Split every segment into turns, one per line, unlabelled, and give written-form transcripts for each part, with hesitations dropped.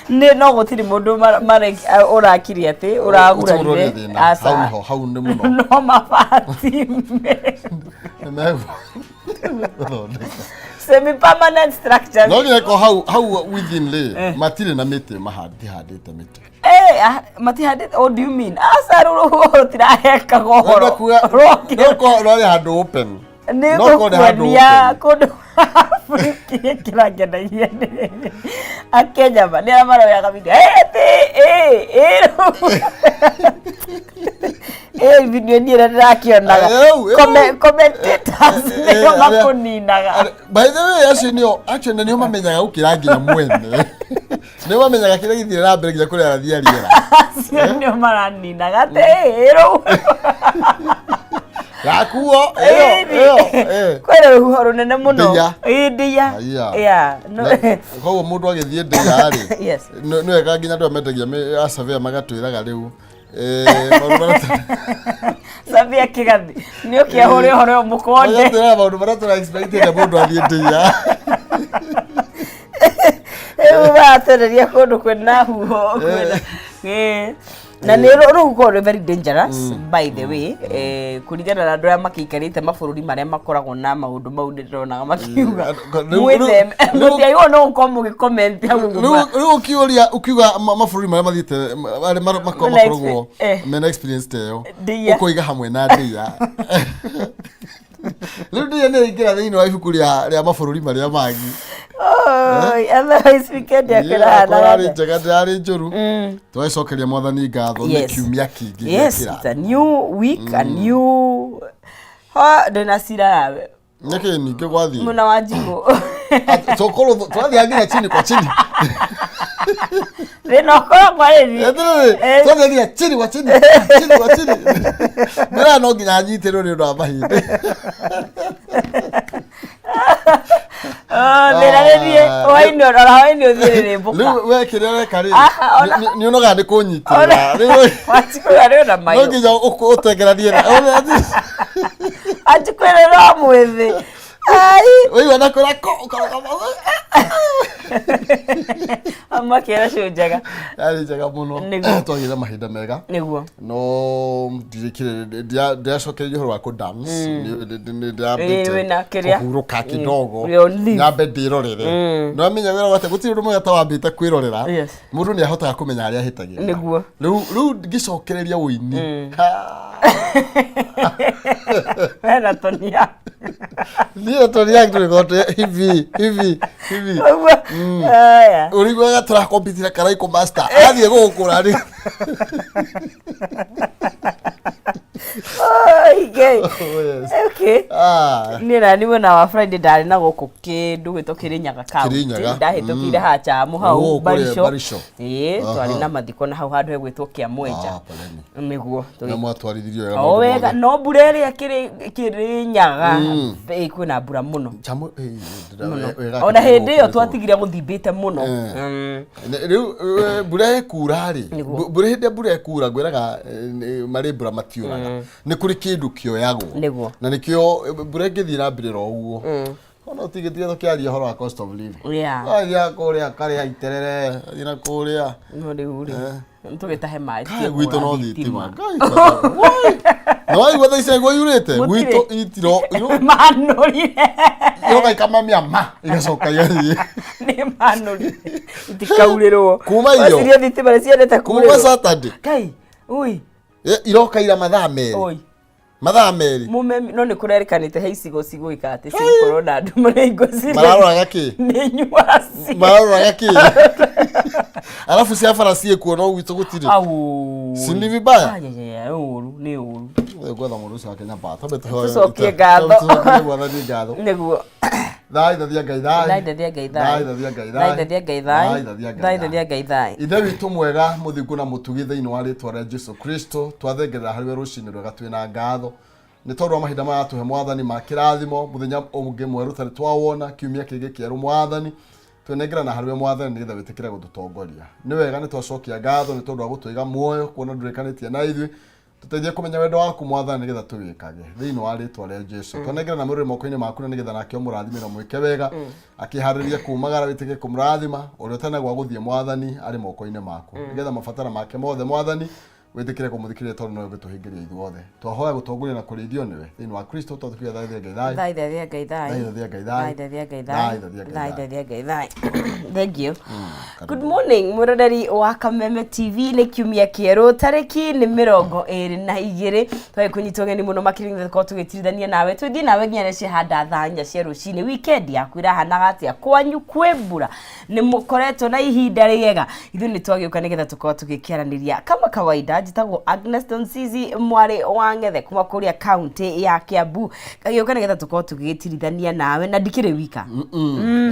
ne no gutiri mundu mare urakiri ati uragurarire asa
hau nĩ mũno
no mabati semi permanent structure
no nginya hau within le matire na mĩtĩ handĩte mĩtĩ
matihande. What do you mean? Asa ruru tiraheka gohoro
rori handũ open
no kuania kundu kila kedagia akenya ba ni amaro ya kabidi video ni ndakionaga commentators nĩo makuninaga.
By the way acio nĩo mamenyaga gũkĩra nginya mwene nĩo mamenyaga kĩrĩa gĩthire na mbere nginya kũrĩa athia riera
acio nĩo maraninaga rĩu
Yakuo
kwera ruho runene muno ndia
koguo mundu agithie ndia ri no eka nginya ndu amendagia asavea magatwiraga riu
savia kigathi ni ukiahore hore mukonde
tira maundu maratira expect na mundu athie ndia
batereria kundu kwena huho kwena na nä rå gå very dangerous by the way kuringana na andå arä a makĩikarĩte mabũrũri marĩa makoragwo na maũndũ mau nĩ ndĩronaga makiuga mũtiagwo no gũkorwo mũgĩcomment hau
rĩu ũkiuga mabũrũri marĩa mathiĩte makoragwo mena experience ta ĩyo ũkũiga hamwe na ndĩa rĩu ndĩa nĩ ĩingĩra thĩinĩ wa ibuku rĩa mabũrũri marĩa mangĩ
otherwise weekend
yakorarĩ njega ndĩrarĩ njũru tũgacokeria mwathani ngatho nĩ kiumia kĩngĩ
yes it's a new week a new ndĩna cira yawe
nĩkĩ ningĩ gwathiĩ
mũna wa njigũ
tũkorwo twathiĩ nginya chini kwa chini
rĩnokorwo kwarĩri
twathiĩ nginya chini kwa chini mĩra no nginya nyitĩrwo nĩ ũndũ wa mahĩndĩ
nĩrarerie hwainĩ hwainĩ ũthiĩ rĩmbũka
rĩu we kĩrĩa weka rĩ nĩ ũnoga nĩ kũnyitĩrĩra rĩu
wachikũra rĩo na mayo
no nginya ũtengeranie
achikwĩrĩra mwĩthĩ
wewe nakora
amakĩra cio njega
ari njega mũno twagĩra mahinda mega
nĩguo
no ndiacokereria ũhoro wa kũ dance
wĩna kĩrĩa
kũhurũka kidogo nyambe ndĩrorere no amenya wĩra wate gũtirĩ ũndũ mwega ta wambĩte kwĩrorera mũndũ nĩ ahotaga kũmenya arĩa ahĩtagĩrĩra
nĩguo
rĩu ngĩcokereria ũini
wena tonia
ndio tonia ngote hivi urigwa tura compete karaiko master athie gukura ri
okay nira ni wona wa Friday ndari na guku kindu gitokire nyaga county ndahitukire ha chamu hau barisho twari na mathiko na hau handu hegwitwo kia mwenja niguo
twatwarithirio
wega no burere akiri nyaga kwina mbura muno ona hindi yo twatigire guthimbite muno
riu mbura ekura ri mbura ekura ngwiraga mari mbura matiuraga ni kuri kindu kioyagwo na nikio mbura ngithii na mbere ro uguo ona tigitiga tukiaria horo wa cost of living ya kuria kare iterere ina kuria
no riu ri tugitahe mai
gwito no thitima no ai whether ise go yurete gwito itiro
manuri
yoga ikamamia igacoka yathie
ni manuri itikaurĩrwo
kuma iyo
ciria thitima ciendete
kuma Saturday
kai ui
iroka ira mathaa meri
mumemi no nikurerekanite he icigo ikate cikorwo na andu marengo ciri
mararoraga ki
ni nyuasi
mararoraga ki alafu cia farasi ekuona gwitũ gũtirĩ si ni vibaya
uru ni uru
gwetha mũndũ ũcio wa Kenya bata
tucokie ngatho nĩguo
thaithathia
ngai
ithe witũ mwega mũthingu na mũtugi thĩinĩ wa rĩtwa rĩa Jesu Kristo twathengerera harĩ we rũcinĩ rwega twĩna ngatho nĩ tondũ wa mahinda maya tũhe mwathani ma kĩrathimo mũthenya ũngĩ mwerũ tarĩ twawona kiumia kĩngĩ kĩerũ mwathani twenengerana harĩ we mwathani nĩgetha wĩtĩkĩre gũtũtongoria nĩ wega nĩ twacokia ngatho nĩ tondũ wa gũtũiga muoyo kuona ndũrĩkanĩtie na ithuĩ tuteithie kumenya wendo waku Mwathani nigetha tuwikage thiini wa ritwa ria Jesu tonengera na muri moko-ini maku nigetha nake umurathime na mwike wega akihariria kumagara witike kumurathima uri utanagwa guthie Mwathani ari moko-ini maku nigetha mabatara make mothe Mwathani witikire kumuthikiria tondu no gutuhingiria ithuothe twahoya gutongoria na kurithio niwe thiini wa Kristo tuthukia
Thank you. Good morning murodari wa Kameme TV ni kiumia kieru tariki ni 22 twae kunyitwo ni muno makiringa ko tugitirithania nawe twethi nawe nginya cihanda thanya cia rucini weekend yaku irahanaga atia kwanyu kwembura ni mukoretwo na ihinda riega ithu ni twagiuka nigetha tukorwo tugikiaraniria kama kawaida njitagwo Agnes Tonsizi mwari wa Ngethe kuma kuria county ya Kiambu kagiuka nigetha tukorwo tugitirithania nawe na ndikire wika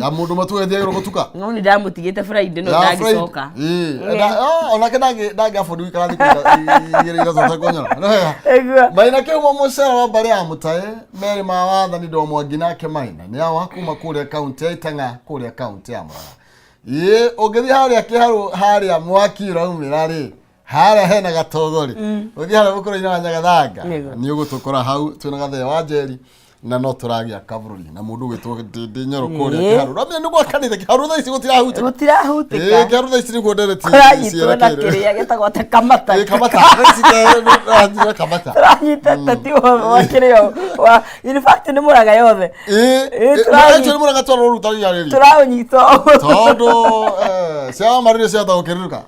ya mundu matwethia gutuka
no ni ndamutigite Friday no ndagicoka
ona kendaga fodu karathi ira zota konyora maina ke mo musara wa bari amutae meri mawatha ni ndo mwangi nake maina ni awa kuma kuria county ya Itanga kuria county ya Murang'a ogethi haria kiharu haria mwaki raumira ri haria hena gatogori uthi haria gukora ina nyagathanga ni ugutukora hau twina gathe wa Njeri na no turagia kabururi na mundu witwo Nyoro kuria kiharu ramya ni gwakanire kiharu tha ici gutirahutika kiharu tha ici ni gwendereti
ciera kiria getagwo ta kamata
kamata kamata
turanyita tati wa kirio wa in fact ni Murang'a yothe
turanyita Murang'a twaro ruta yariri
turanyita
tondu cia marire cia tagukiruka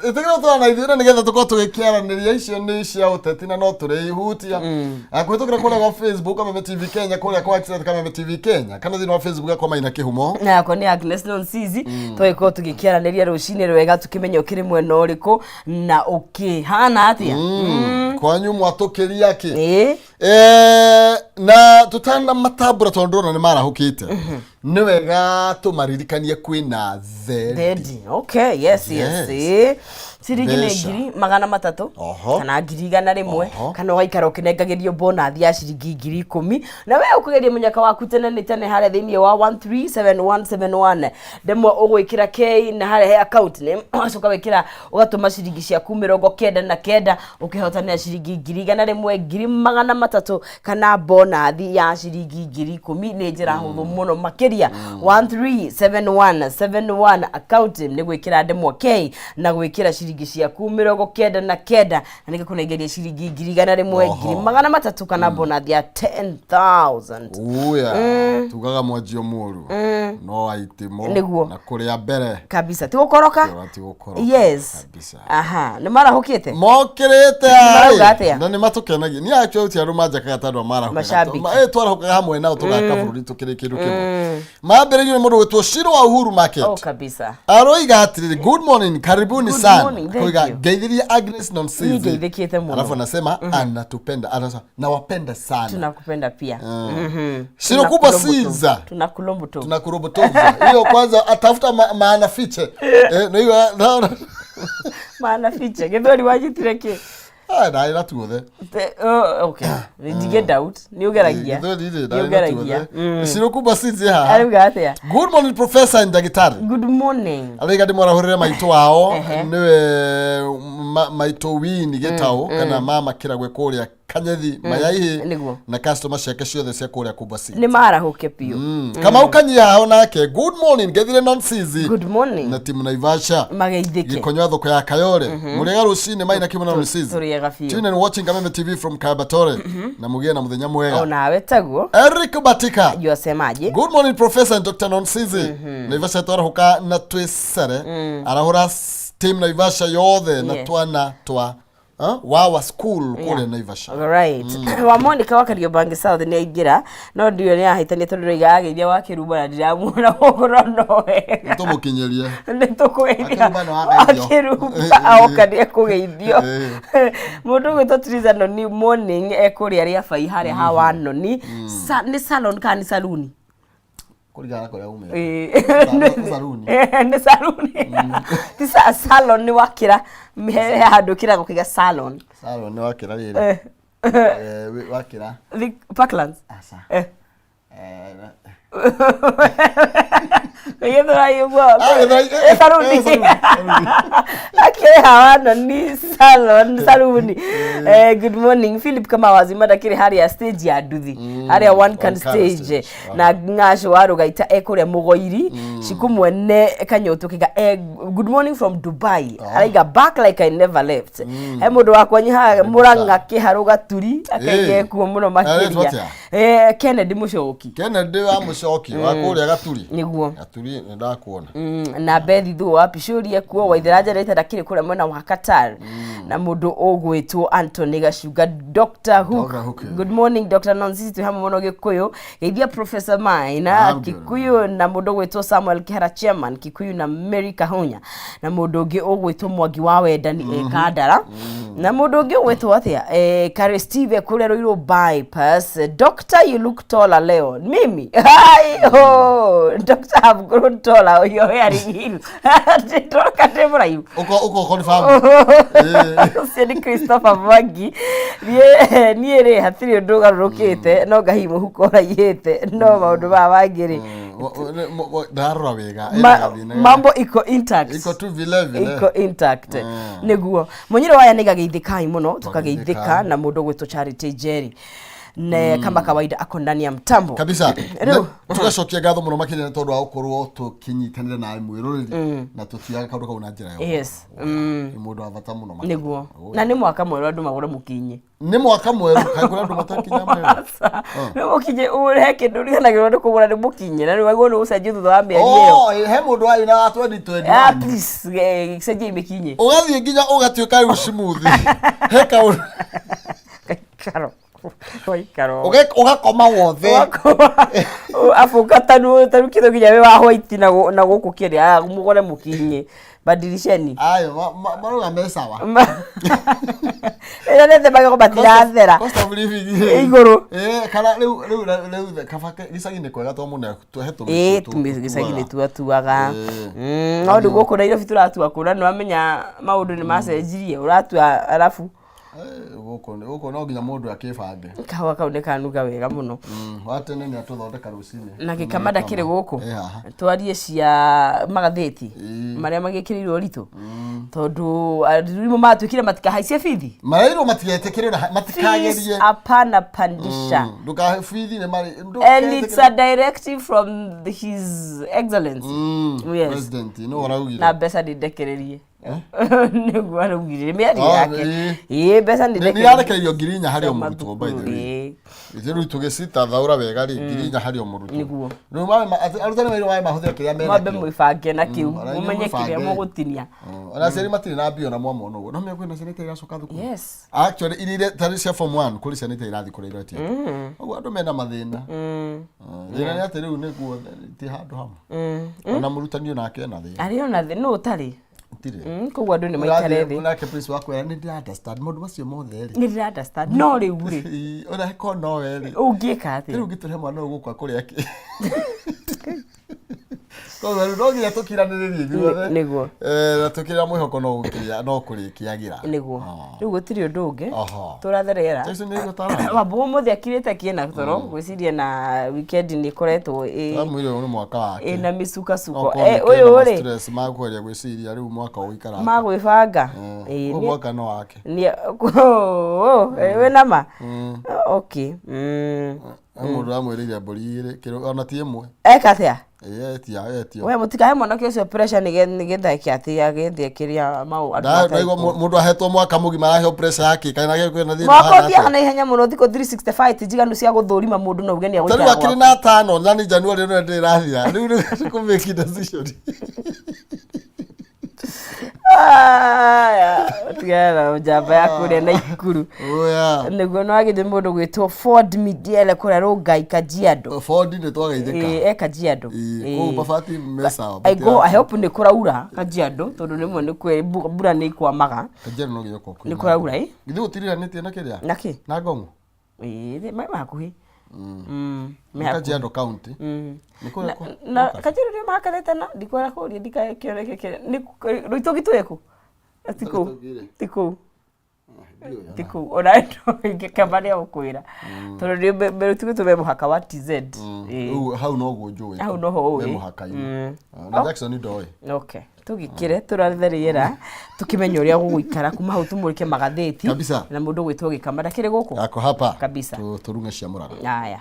itikira twana ithira nigetha tukorwo tugikiaraniria icio ni cia uteti na no turi ihutia akwitukira kuria kwa Facebook Kameme TV Kenya kuria kwa Kameme TV Kenya kana thini wa Facebook akwa Maina Kihumo
na yako ni Agnes Tonsizi twiko tugikiaraniria rucini rwega tukimenya ukiri mwena uriku na ukihana atia
kwanyu mwatukiria ki na tutanda matambura tondona ni marahukite ni wega tumaririkanie kwina thedi
okay yes ciringi ni ngiri 300 kana ngiri 100 kana waikara ukinengagirio bonus ya ciringi 10,000 na wewe ukugeria munyaka waku tene ni tene hare thiini wa 137171 demwe ugwikira K na hare he account name ucoka wikira ugatuma ciringi ciaku 99 ukihotania ciringi 100 kana bonus ya ciringi 10,000 ni njira huthu muno makiria 137171 account ni gwikira demwe K na gwikira ciringi ciaku 99 na nikakunengeria ciringi 100 kana bonus ya 10,000
uya tugaga mwanjio muru no aitimo na kuria mbere
kabisa tigukoroka yes
kabisa
aha ni marahukite
mokirite na ni matukenagia ni acho uti aruma jaka gatandwa marahukite twarahukaga hamwe nao tugaka bururi tukiri kindu kimwe mambere ni mundu wetwo Shiro wa Uhuru Market
kabisa
aroiga atiriri good morning karibuni sana koiga geithiria Agnes Tonsizi
geithikite muno
alafu anasema anatupenda anasema nawapenda sana
tunakupenda pia
Shiro kubwa siza tunakurobotoza hiyo kwanza atafuta maana fiche na hiyo
maana fiche gethori wajitire ki
na ila tuothe
okay did you get out ni ugeragia
Shiro kubwa siza ha
aruga atia
good morning professor ndagitari
good morning
aliga ndimora horere maito wao niwe maito wini getao kana mama kiragwe kuria kanyethi mayaihi na customer ciake ciothe cia kuria kubwa siza
ni marahuke pio
kama ukanyia hao nake good morning gethire Tonsizi
good morning
na timu Naivasha
mageithike
gikonywa thoko ya Kayore muriga rucini Maina Kihumo na Tonsizi tune and watching Kameme TV from Kabatore na mugie na muthenya mwega
onawe taguo
Eric Batika
yosemaje
good morning professor Dr. Tonsizi Naivasha twarahuka na twisere arahura team Naivasha yothe na twana twa wawa school kule Naivasha
right wa Monica wa Kariobangi South ni aigira no ndio ni ahitania tondu iga ageithia wa Kiruba na ndiramura horono
tumukinyeria
ni tukwenda Kiruba aokania kugeithio mundu gwitwo Trizano ni morning ekuri aria fai hare hawa noni ni salon kani saluni
kuligana kwa ume
saluni ni saluni tisa salon ni wakira mehe hadukira kukiga salon
ni wakira rira wakira
Parklands
asa
Githura yugo. Saluni. Okay, hawana ni saluni. Good morning Philip kama wazimada kiri hari ya stage ya nduthi. Hari ya one can stage na ngasho warugaita ekuria mugoiri cikumwene kanyoto kiga good morning from Dubai. Aiga back like I never left. He mundu wakwa nyiha muranga kiharuga turi akenge kuo muno makiria. Kennedy Mushoki.
Kennedy wa Mushoki wa kuria gaturi.
Niguo.
Gaturi ndakuona.
Na Bethi thu wapicurie kuo waithiraja rete ndakiri kuria mwena wa Qatar. Na mundu ogwitwo Anthony Gacuga Dr. Hook. Good morning Dr. Nonsi tu hamu mono Gikuyu. Geithia Professor Maina Kikuyu na mundu ogwitwo Samuel Kihara Chairman Kikuyu na Mary Kahunya. Na mundu ungi ogwitwo Mwangi wa Wendani Kandara. Na mundu ungi ogwitwo atia Kare Steve kuria Ruiru bypass. Doctor, you look taller leo. Mimi. Hi. Oh, Doctor, I've grown taller. You're wearing heels. Toka tebura you.
Uko confirm.
Seni Christopher Mwangi. Niere hatiri ndoga rokete no gahimu hukora yete no maundu ba wangiri.
Darwa wega.
Mambo iko intact.
Iko tu vile.
Iko intact. Niguo. Munyiro waya nigageithika muno tukageithika na mundu gwitwo Charity Jerry. Ne kama kawaida ako ndani ya mtambo
kabisa. Tugacokia ngatho muno makirina tondu wa gukorwo tukinyitanira na mwiroreri na tutiaga kaundu kauna njira yo.
Yes.
Mundu wa bata muno makirina.
Niguo. Na ni mwaka mweru andu magura mukinye.
Ni mwaka mweru kaigura andu matakinya mweru.
Ni mukinye ure kindu riganagirwo ni kugura ni mukinye na ni wago no ucenjie thutha wa mieri iyo.
Oh, he mundu wa ina 2020.
At least cenjie mikinye.
Ugathie nginya ugatuika riu smooth. He kaundu.
Karo. Karo.
Ugakoma wothe.
Afuka tanu kitho ginya we wa white na guku kiria mugore mukinye badirisheni.
Ayo maruga mesawa.
Ela nete baga batira thera.
Cost of living.
Iguru.
Kana riu kabake gisagine kwega to muno tuhetu.
Tumisagine tuatuaga. No ndu guku na iro fitura kuna no amenya maundu ni macenjirie uratua alafu
Uko no nginya mundu akibange.
Kawa kaune kanuga wega muno.
Watene ni atuthondeka rucine.
Na gikamada kire guku. Twarie cia magatheti. Maria magikirirwo ritu. Tondu rimo matwikire matikahaicie bithi.
Mairo matigetekirira matikagerie.
Apana pandisha.
Nduka bithi ne mari.
And it's a directive from his excellency.
Yes. President no waraugire.
Na besa ndidekererie. Niguo arugire miari yake. Besa ndidekererie.
Ni yarekererio ngirinya hari o murutwo by the way. Itheru tugisita thaura wega ri ngirinya hari o murutwo.
Niguo.
No mama arutani wairu wai mahuthira kiria mena.
Mabe muifange na kiu. Mumenye kiria mugutinia.
Ona seri matiri na bio na mwamo no. No me kwena seneta iracoka thukuru.
Yes.
Actually ile tari cia form 1 kuri seneta irathi kuri iroti. Ogo andu mena mathina. Thina ni ati riu niguo ti handu hamwe. Ona murutani ona kena thina.
Ari ona thina no tari. Kogwa andu ni maikare thi.
Ona ke please wako ni ndi understand mundu macio mothe ri.
Ni ndi understand. No riu ri.
Ona heko no we ri.
Ungieka athi.
Riu gitore mwana ugukwa kuri aki. Koguo no nginya tukiraniririe ithuothe.
Niguo.
Na tukira mwihoko no gukiria no kurikiagira.
Niguo. Riu gutiri undu ungi. Turatherera.
Jesu ni gutara.
Wambo mothe akirite kiena toro gwiciria na weekend ni koretwo
mwire ni mwaka wake.
Na misuka suko. Uyu ri.
Stress magweria gwiciria riu mwaka uikara.
Magwibanga.
Ni mwaka no wake.
Ni we nama. Okay.
Mundu amwiriria mburi iri kiro ona ti imwe.
Ekatia.
Etio.
We mutika he mwana kio pressure nigetha kiatia gethie kiria mau
advertise. Mundu ahetwo mwaka mugima aheo pressure yake kana ge kwena thina.
Mwaka thia kana ihenya muno thiko 365 jiganu cia guthurima mundu na ugeni agwita.
Tari wakiri na 5 nyani January no ndirathia. Riu ku make decision. Tigara njamba ya kuria na ikuru. Oya.
Niguo no agithe mundu gwitwo Ford Midiele kuria Rongai Kajiado.
Ford ni twageithika.
Kajiado.
Ko bafati mesa.
I hope ni kuraura Kajiado tondu nimwe ni kwe bura ni kwamaga.
Kajiado no giyoko kwi.
Ni kuraura
Githe utirira niti na kiria.
Naki.
Na Ngong'o.
Mai makuhi.
Kajiado County.
Na Kajiado ni makaleta na dikwara kuri dikakioneke ni ruito gitweko. Tiko. tiku ona ndo kambania ukwira tondu ni tuko tube muhaka wa TZ
hau no go njui
hau no ho
we muhaka ine na Jackson ndoi
okay tugikire turatheriera tukimenya uria guguikara kuma hau tumurike magatheti na mundu gwitwo gikamada kire guku
ako hapa
kabisa
turunga cia muraga
haya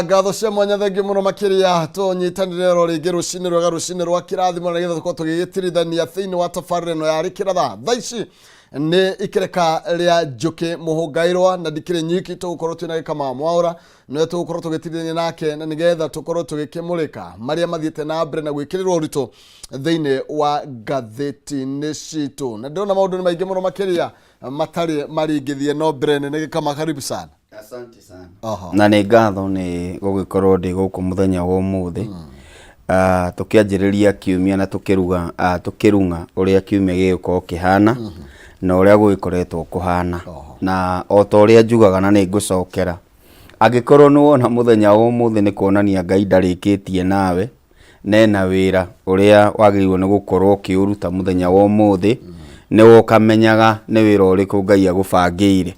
ngatho cia mwanya thengi muno makiria tunyitanire ro ringi rucini rwa kirathimo na getha tukorwo tugigitirithania thiini wa tabarĩra ĩno ya rĩkĩratha thaa ici nĩ ikereka rĩa Njuki Mũhũngaĩrwa na ndikĩrĩ nyiki tũgũkorwo twĩna Gĩkama Mwaũra nĩwe tũgũkorwo tũgĩtirithania nake na nĩgetha tũkorwo tũgĩkĩmũrĩka marĩa mathiĩte na mbere na gwĩkĩrĩrwo ũritũ thĩinĩ wa ngathĩti-inĩ citũ na ndĩrona maũndũ nĩ maingĩ mũno makĩria matarĩ maringithie no mbere nĩ Gĩkama, karibu sana.
Asante sana. Na nĩ ngatho nĩ gũgĩkorwo ndĩ gũkũ mũthenya wa ũmũthĩ tũkĩanjĩrĩria kiumia na tũkĩrunga ũrĩa kiumia gĩgũkorwo kĩhana na ũrĩa gũgĩkoretwo kũhana na o ta ũrĩa njugaga na nĩ ngũcokera angĩkorwo nĩ wona mũthenya wa ũmũthĩ nĩ kuonania Ngai ndarĩkĩtie nawe nena wĩra ũrĩa wagĩrĩirwo nĩ gũkorwo ũkĩũruta mũthenya wa ũmũthĩ nĩ ũkamenyaga nĩ wĩra ũrĩkũ Ngai agũbangĩire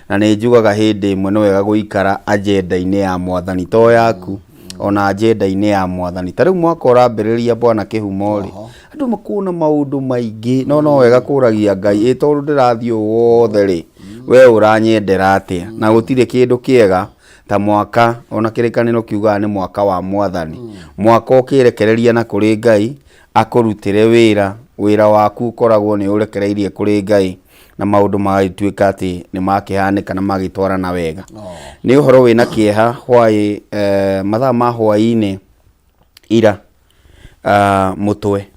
na nĩ njugaga hĩndĩ ĩmwe nĩ wega gũikara agenda-inĩ ya Mwathani to yaku ona agenda-inĩ ya Mwathani. Ta rĩu mwaka ũrambĩrĩria bwana kĩhumo rĩ andũ makuona maũndũ maingĩ no wega kũragia Ngai tondũ ndĩrathiĩ wothe rĩ we ũranyendera atĩa na gũtirĩ kĩndũ kĩega ta mwaka ona kĩrĩkanĩro kiugaga nĩ mwaka wa Mwathani mwaka ũkĩrekereria na kũrĩ Ngai akũrutĩre wĩra waku ũkoragwo nĩ ũrekereirie kũrĩ Ngai na maundu magituika ati ni makihanika na magitwarana wega ni uhoro wina kieha hwai mathaa ma hwaini ira mutwe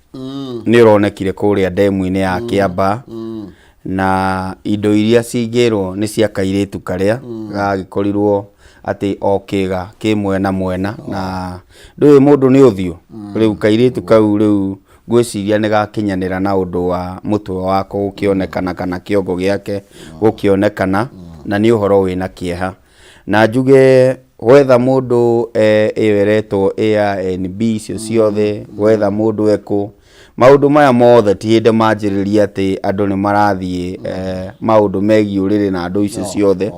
ni ronekire kuria demu-ini ya Kiamba na indo iria cingirwo ni cia kairitu karia gagikorirwo ati okiga kimwena mwena na ndu mundu ni uthio riu kairitu kau riu gwiciria ni gakinyanira na undu wa mutwe wako gukionekana kana kiongo giake gukionekana na ni uhoro wina kieha na njuge wetha mundu eweretwo ARNB cio ciothe wetha mundu eko maundu maya mothe ti hinde manjiriria ati andu ni marathie maundu megi uriri na andu icio ciothe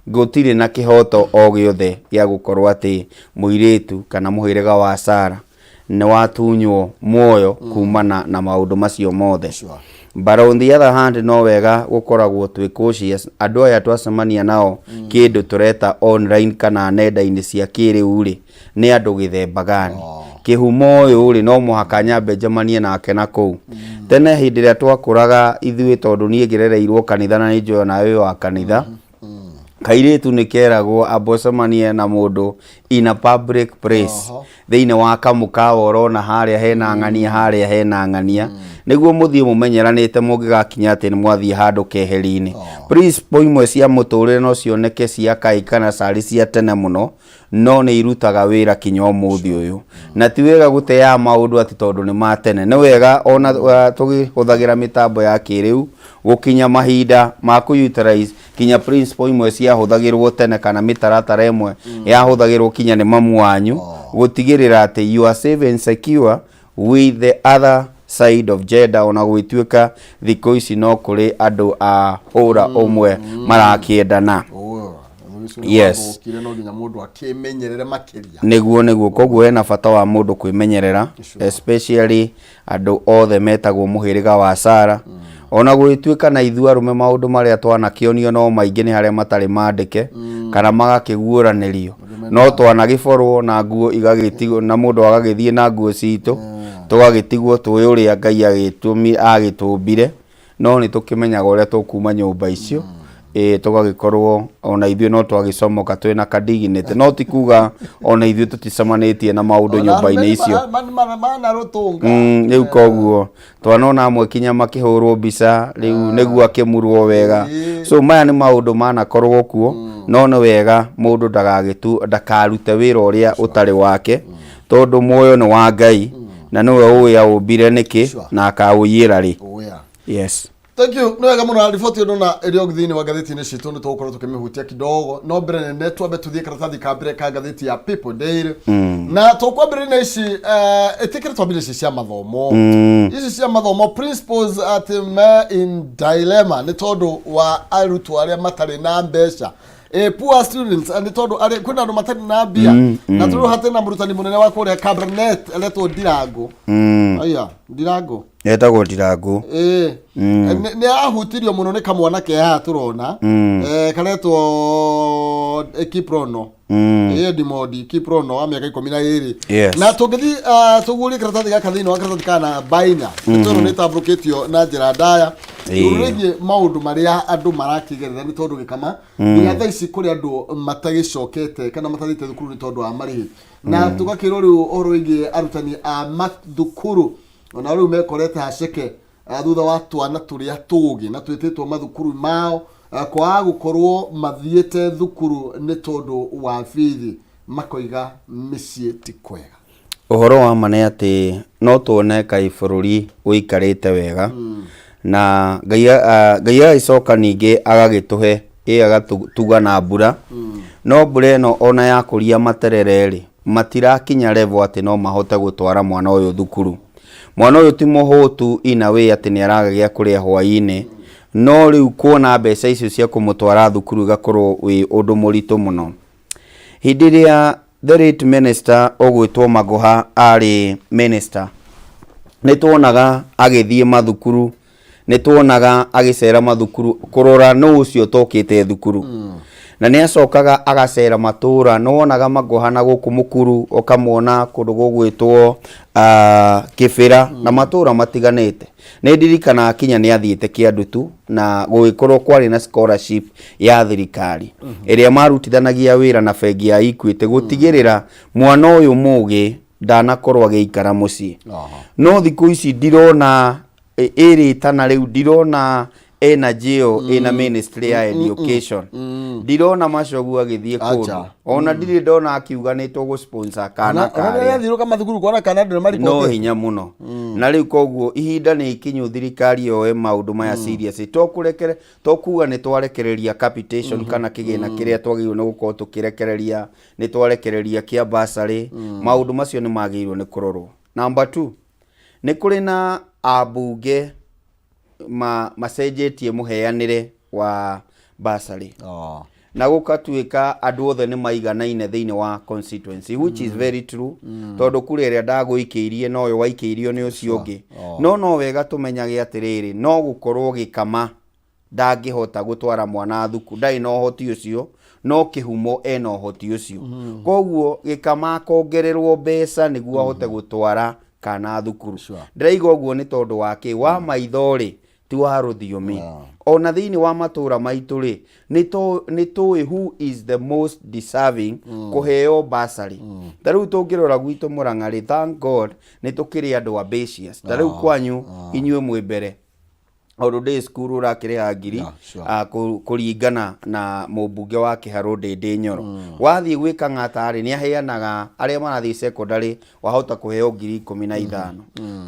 gutire na kihoto o giothe gia gukorwo ati muiritu kana muhirega wa Sara ni watunywo muoyo kumana na maundu macio mothe but on the other hand no wega gukoragwo twi cautious andu aya twacemania nao kindu tureta online kana nenda-ini cia kiriu ri ni andu githemba gani kihumo uyu ri no muhaka nyambe njamanie nake na kou tene hindi ria twakuraga ithui tondu nie ngirereirwo kanitha na njo na yo wa kanitha kairitu ni keragwo abocemanie na mundu in a public place thiine wa kamukawa urona haria hena ng'ania niguo muthie mumenyeranite mungigakinya ati ni mwathie handu keheri-ini please poimwe cia muturire no cioneke cia kai kana sari cia tene muno no ni irutaga wira kinya umuthi uyu na ti wega guteya maundu ati tondu ni matene ni wega ona tugihuthagira mitambo ya kiriu gukinya mahinda ma ku utilize kinya principle imwe cia huthagirwo tene kana mitaratara imwe ya huthagirwo kinya ni mamu wanyu gutigirira ati you are safe and secure with the other side of gender ona gwituika thiko ici no kuri andu a hura umwe marakiendana yes niguo koguo hena bata wa mundu kwimenyerera especially andu othe metagwo muhiriga wa Sara ona gwituika na ithu arume maundu maria twanakionio no maingi ni haria matari mandike kana magakiguuranirio no twanagiborwo na nguo igagitigwo na mundu agagithie na nguo citu tugagitigwo twi uria Ngai agitumbire no ni tukimenyaga uria tukuma nyumba icio tugagikorwo ona ithuĩ no twagicomoka twina kadiginete no tikuga ona ithuĩ tuticemanitie na maundu nyumba-ini icio riu koguo twanona amwe kinya makihurwo mbica riu niguo akimurwo wega so maya ni maundu manakorwo kuo no ni wega mundu ndakarute wira uria utari wake tondu muoyo ni wa Ngai na niwe uya umbire niki na akauyira ri yes.
Thank you. No wega muno ripoti ino na ĩrĩ thĩinĩ wa gatheti-inĩ citũ nĩ tũgũkorwo tũkĩmĩhutia kidogo no mbere nene twambe tũthiĩ karatathi ka mbere ka gatheti ya People Daily na tũkwambĩrĩria ici ĩtĩkĩra twambĩrĩria ici cia mathomo ici cia mathomo principals at in dilemma nĩ tondũ wa arutwo arĩa matarĩ na mbeca poor students and tondu ari kwina andu matari na mbia na turu hatena murutani munene wa kuria cabinet eletwo Ndirango aya Ndirango
etagwo Ndirango
ni ahutirio muno ni kamwana ke ha turona karetwo Kiprono Edmond Kiprono wa miaka 12 na tugithi tuguri karatathi gaka thiini wa karatathi kana baina toro ni tabuketio na njira ndaya urege maundu maria andu marakigerera ni tondu gikama ya thaici kuri andu matagicokete kana matathite thukuru ni tondu wa marihi na tugakirwo riu oroige arutani a mathukuru ona riu mekorete haceke thutha wa twana turia tugi na twititwo mathukuru mao kwa gukorwo mathiete thukuru ni tondu wa bithi makoiga micii ti kwega
uhoro wa mane ati no tuone kai bururi uikarite wega na Ngai aicoka ningi agagituhe agatuga na mbura no mbura no ona ya kuria materereri matirakinya level ati no mahote gutwara mwana uyu thukuru mwana uyu ti muhutu ina we ati ni aragagia kuria hwaini no riu kuona mbeca icio cia kumutwara thukuru igakorwo wi undu muritu muno hindiria the late minister ogwitwo Magoha ari minister nituonaga agithie mathukuru nituonaga agicera mathukuru kurora no ucio tokite thukuru na nĩ acokaga agacera matura no wonaga magohana gũkũ Mũkuru ukamwona kũndũ gũgwĩtwo Kĩbĩra na matura matiganĩte. Nĩ ndirikana kinya nĩ athiĩte Kĩandutu na gũgĩkorwo kwarĩ na scholarship ya thirikari ĩrĩa marutithanagia wĩra na bengi ya Equity gũtigĩrĩra mwana ũyũ mũgĩ ndanakorwo agĩikara mũciĩ. No thikũ ici ndirona ĩrĩtana rĩu, ndirona ena jail ina ministry ya education, ndirona Machogu agĩthiĩ kũndũ, ona ndirĩ ndona akiuga nĩ tũgũ sponsor kana
karĩa thiruka mathukuru kuona kana ndĩ mariko
no hinya mũno. Na rĩu koguo ihinda nĩ ikinyu thirikari yoe maũndũ maya serious, to kuga nĩ twarekereria capitation kana kĩgĩna kĩrĩa twagĩrĩirwo nĩ gũkorwo tũkĩrekereria, nĩ twarekereria kĩa bursary. Maũndũ macio nĩ magĩrĩirwo nĩ kũrorwo. Number 2, nĩ kũrĩ na ambunge macenjetie mũheanĩre wa bursary na gũkatuĩka andũ othe nĩ maiganaine thĩinĩ wa constituency, which is very true, tondũ kũrĩ ĩrĩa ndagũikĩirie no yo waikĩirio nĩ ũcio ũngĩ. No wega tũmenyage atĩrĩrĩ, no gũkorwo gĩkama ndangĩhota gũtwara mwana thukuru, ndarĩ na ũhoti ũcio, no kĩhumo ena ũhoti ũcio. Koguo gĩkama akongererwo mbeca nĩguo ahote gũtwara kana thukuru. Ndĩraiga ũguo nĩ tondũ wake wa maithorĩ ti wa rũthiomi. Ona thĩinĩ wa matũra maitũ rĩ, nĩ tũĩ who is the most deserving kũheo bursary. Ta rĩu tũngĩrora gwitũ Mũrang'a rĩ, thank God nĩ tũkĩrĩ andũ ambitious. Ta rĩu kwanyu inyuĩ mwĩ mbere already school ũrakĩrĩha ngiri kũringana na mũmbunge wa Kĩharũ Ndĩndĩ Nyoro. Wathiĩ gwĩ Kang'ata rĩ, nĩ aheanaga arĩa marathiĩ secondary wahota kũheo ngiri 15.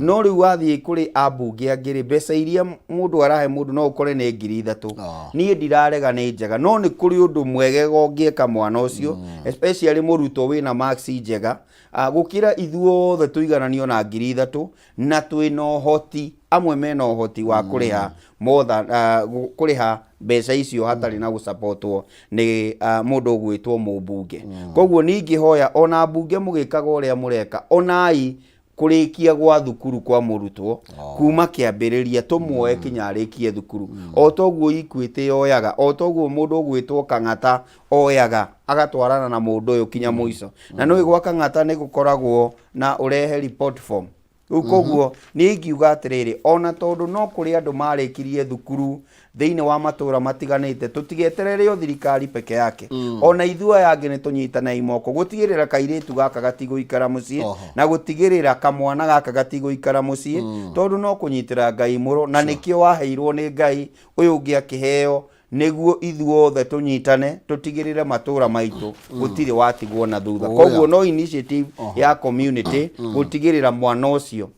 No rĩu wathiĩ kũrĩ ambunge angĩ rĩ, mbeca iria mũndũ arahe mũndũ no ũkore nĩ 3,000. Niĩ ndirarega nĩ njega, no nĩ kũrĩ ũndũ mwegega ũngĩka mwana ũcio, especially mũrutwo wĩna marks njega, gũkĩra ithuothe tũigananio na 3,000 na twĩna ũhoti, amwe mena ũhoti wa kũrĩha kũrĩha mbeca icio hatarĩ na gũsupportwo nĩ mũndũ ũgwĩtwo mũmbunge. Koguo ningĩhoya ona mbunge mũgĩkaga ũrĩa mũreka, onai kũrĩkia gwa thukuru kwa mũrutwo kuma kĩambĩrĩria tũmuoe kinya arĩkie thukuru. O toguo Equity yoyaga, o toguo mũndũ ũgwĩtwo Kang'ata oyaga agatwarana na mũndũ ũyũ kinya mũico. Na nĩ gwa Kang'ata nĩ gũkoragwo na ũrehe report form. Koguo nĩ ingiuga atĩrĩrĩ, ona tondũ no kũrĩ andũ marĩkirie thukuru thĩinĩ wa matũra matiganĩte, tũtigeterere o thirikari peke yake. Ona ithuĩ angĩ nĩ tũnyitana imoko gũtigĩrĩra kairĩtu gaka gatigũikara mũciĩ na gũtigĩrĩra kamwana gaka gatigũikara mũciĩ, tondũ no kũnyitĩra Ngai mũro, na nĩkĩo waheirwo nĩ Ngai ũyũ ũngĩ akĩheo nĩguo ithuothe tũnyitane tũtigĩrĩre matũra maitũ gũtirĩ watigwo na thutha. Koguo no initiative ya community gũtigĩrĩra mwana ũcio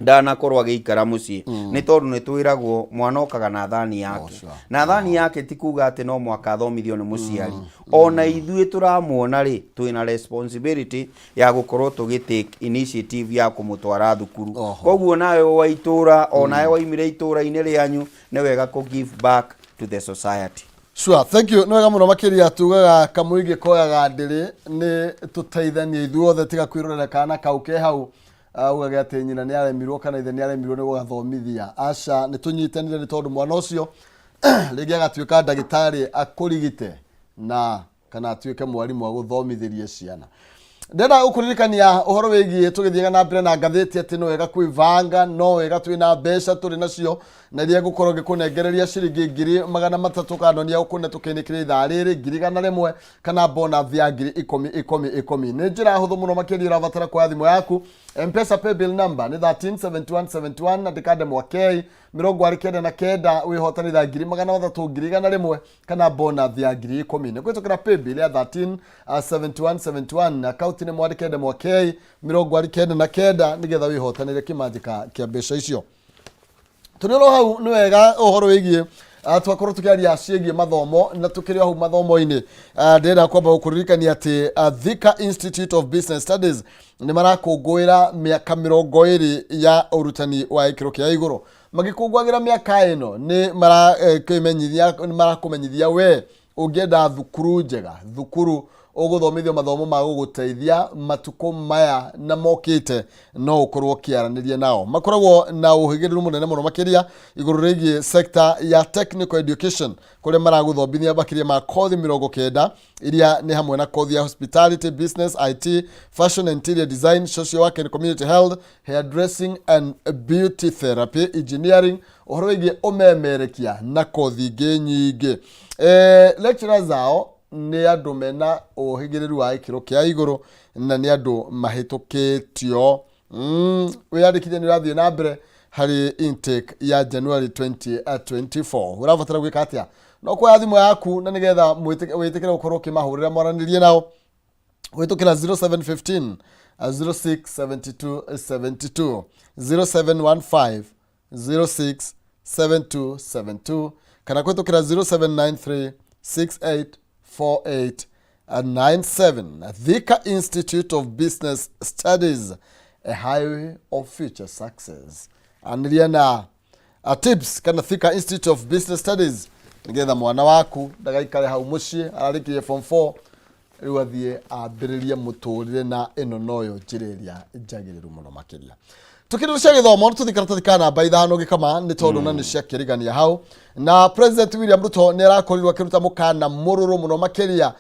ndanakorwo agĩikara mũciĩ, nĩ tondũ nĩ twĩragwo mwana okaga na thani yake. Na thani yake ti kuga atĩ no mwaka athomithio nĩ mũciari. Ona ithuĩ tũramuona rĩ, twĩna responsibility ya gũkorwo tũgĩtake initiative ya kũmũtwara thukuru. Koguo nawe wa itũra, onawe waimire itũra-inĩ rĩanyu, nĩ wega kũ give back to the society.
Sure, thank you. Nĩ wega mũno makĩria tugaga kamũigĩ koyaga ndĩrĩ nĩ tũteithanie ithuothe tiga kwĩrorera kana kau ke hau ugage atĩ nyina nĩ aremirwo kana ithe nĩ aremirwo nĩ gũgathomithia. Aca nĩ tũnyitanire nĩ tondũ mwana ũcio rĩngĩ agatuĩka ndagĩtarĩ akũrigite na kana atuĩke mwarimũ agũthomithĩrie ciana. Ndenda ũkũririkania ũhoro wĩgiĩ tũgĩthiĩ na mbere na ngathĩti atĩ no wega kwĩvanga, no wega twĩna mbeca tũrĩ nacio na iria ngũkorwo ngĩkũnengereria ciringi 300 kandonia ũkũne tũkĩnĩkĩre ithaa rĩrĩ 100 kana bonus ya 10,10,10. Nĩ njĩra hũthũ mũno makĩria ũrabatara kwa thimũ yaku. M-Pesa paybill number nĩ 137171 na ndĩkande mwakei 29 wĩhotanĩra 300,100 kana bonus ya 10,000. Gwĩtũkĩra paybill ya 137171 account nĩ mwandĩkende mwakei 29 nĩgetha wĩhotanĩre kĩmanjĩka kĩa mbeca icio. Tũnĩro hau nĩ wega ũhoro wĩgiĩ twakorwo tũkĩaria ciĩgiĩ mathomo na tũkĩrĩ hau mathomo-inĩ. Ndĩrenda kwamba gũkũririkania atĩ Thika Institute of Business Studies nĩ marakũngũĩra mĩaka 20 ya ũrutani wa gĩkĩro kĩa igũrũ. Magĩkũngũagĩra mĩaka ĩno nĩ marakũmenyithia we ũngĩenda thukuru njega, thukuru uguthomithio mathomo ma guguteithia matuko maya na mokite no ukorwo kiaraniria nao makoragwo na uhigiriru munene muno makiria iguru rigi sector ya technical education kule maraguthomithia bakiria ma kothi 90 iria ni hamwe na kothi ya hospitality, business, IT, fashion and interior design, social work and community health, hairdressing and beauty therapy, engineering, uhoro wigi umemerekia na kothi ingĩ nyingĩ. Lecturers zao ni andu mena uhigiriru wa ikiro kia iguru na ni andu mahitukitio wiyandikithia ni rathie na mbere hari intake ya January 2024 urabatara gwika atia no kwa thimu yaku na nigetha witikire gukorwo kimahurira mwaranirie nao witukira 0715 067272 0715 067272 kana kwitukira 0793 684897. Thika Institute of Business Studies, a highway of future success. Aniliana tips kana Thika Institute of Business Studies nigetha mwana waku ndagaikare hau mucii ararikie form 4 riu athie ambiririe muturire na ino noyo njiriria njagiriru muno makiria. Tukirusha githomo tuthikana namba 5 gikama ni tondu na ni cia kirigania hau na President William Ruto ni arakorirwo akiruta mukana mururu muno makiria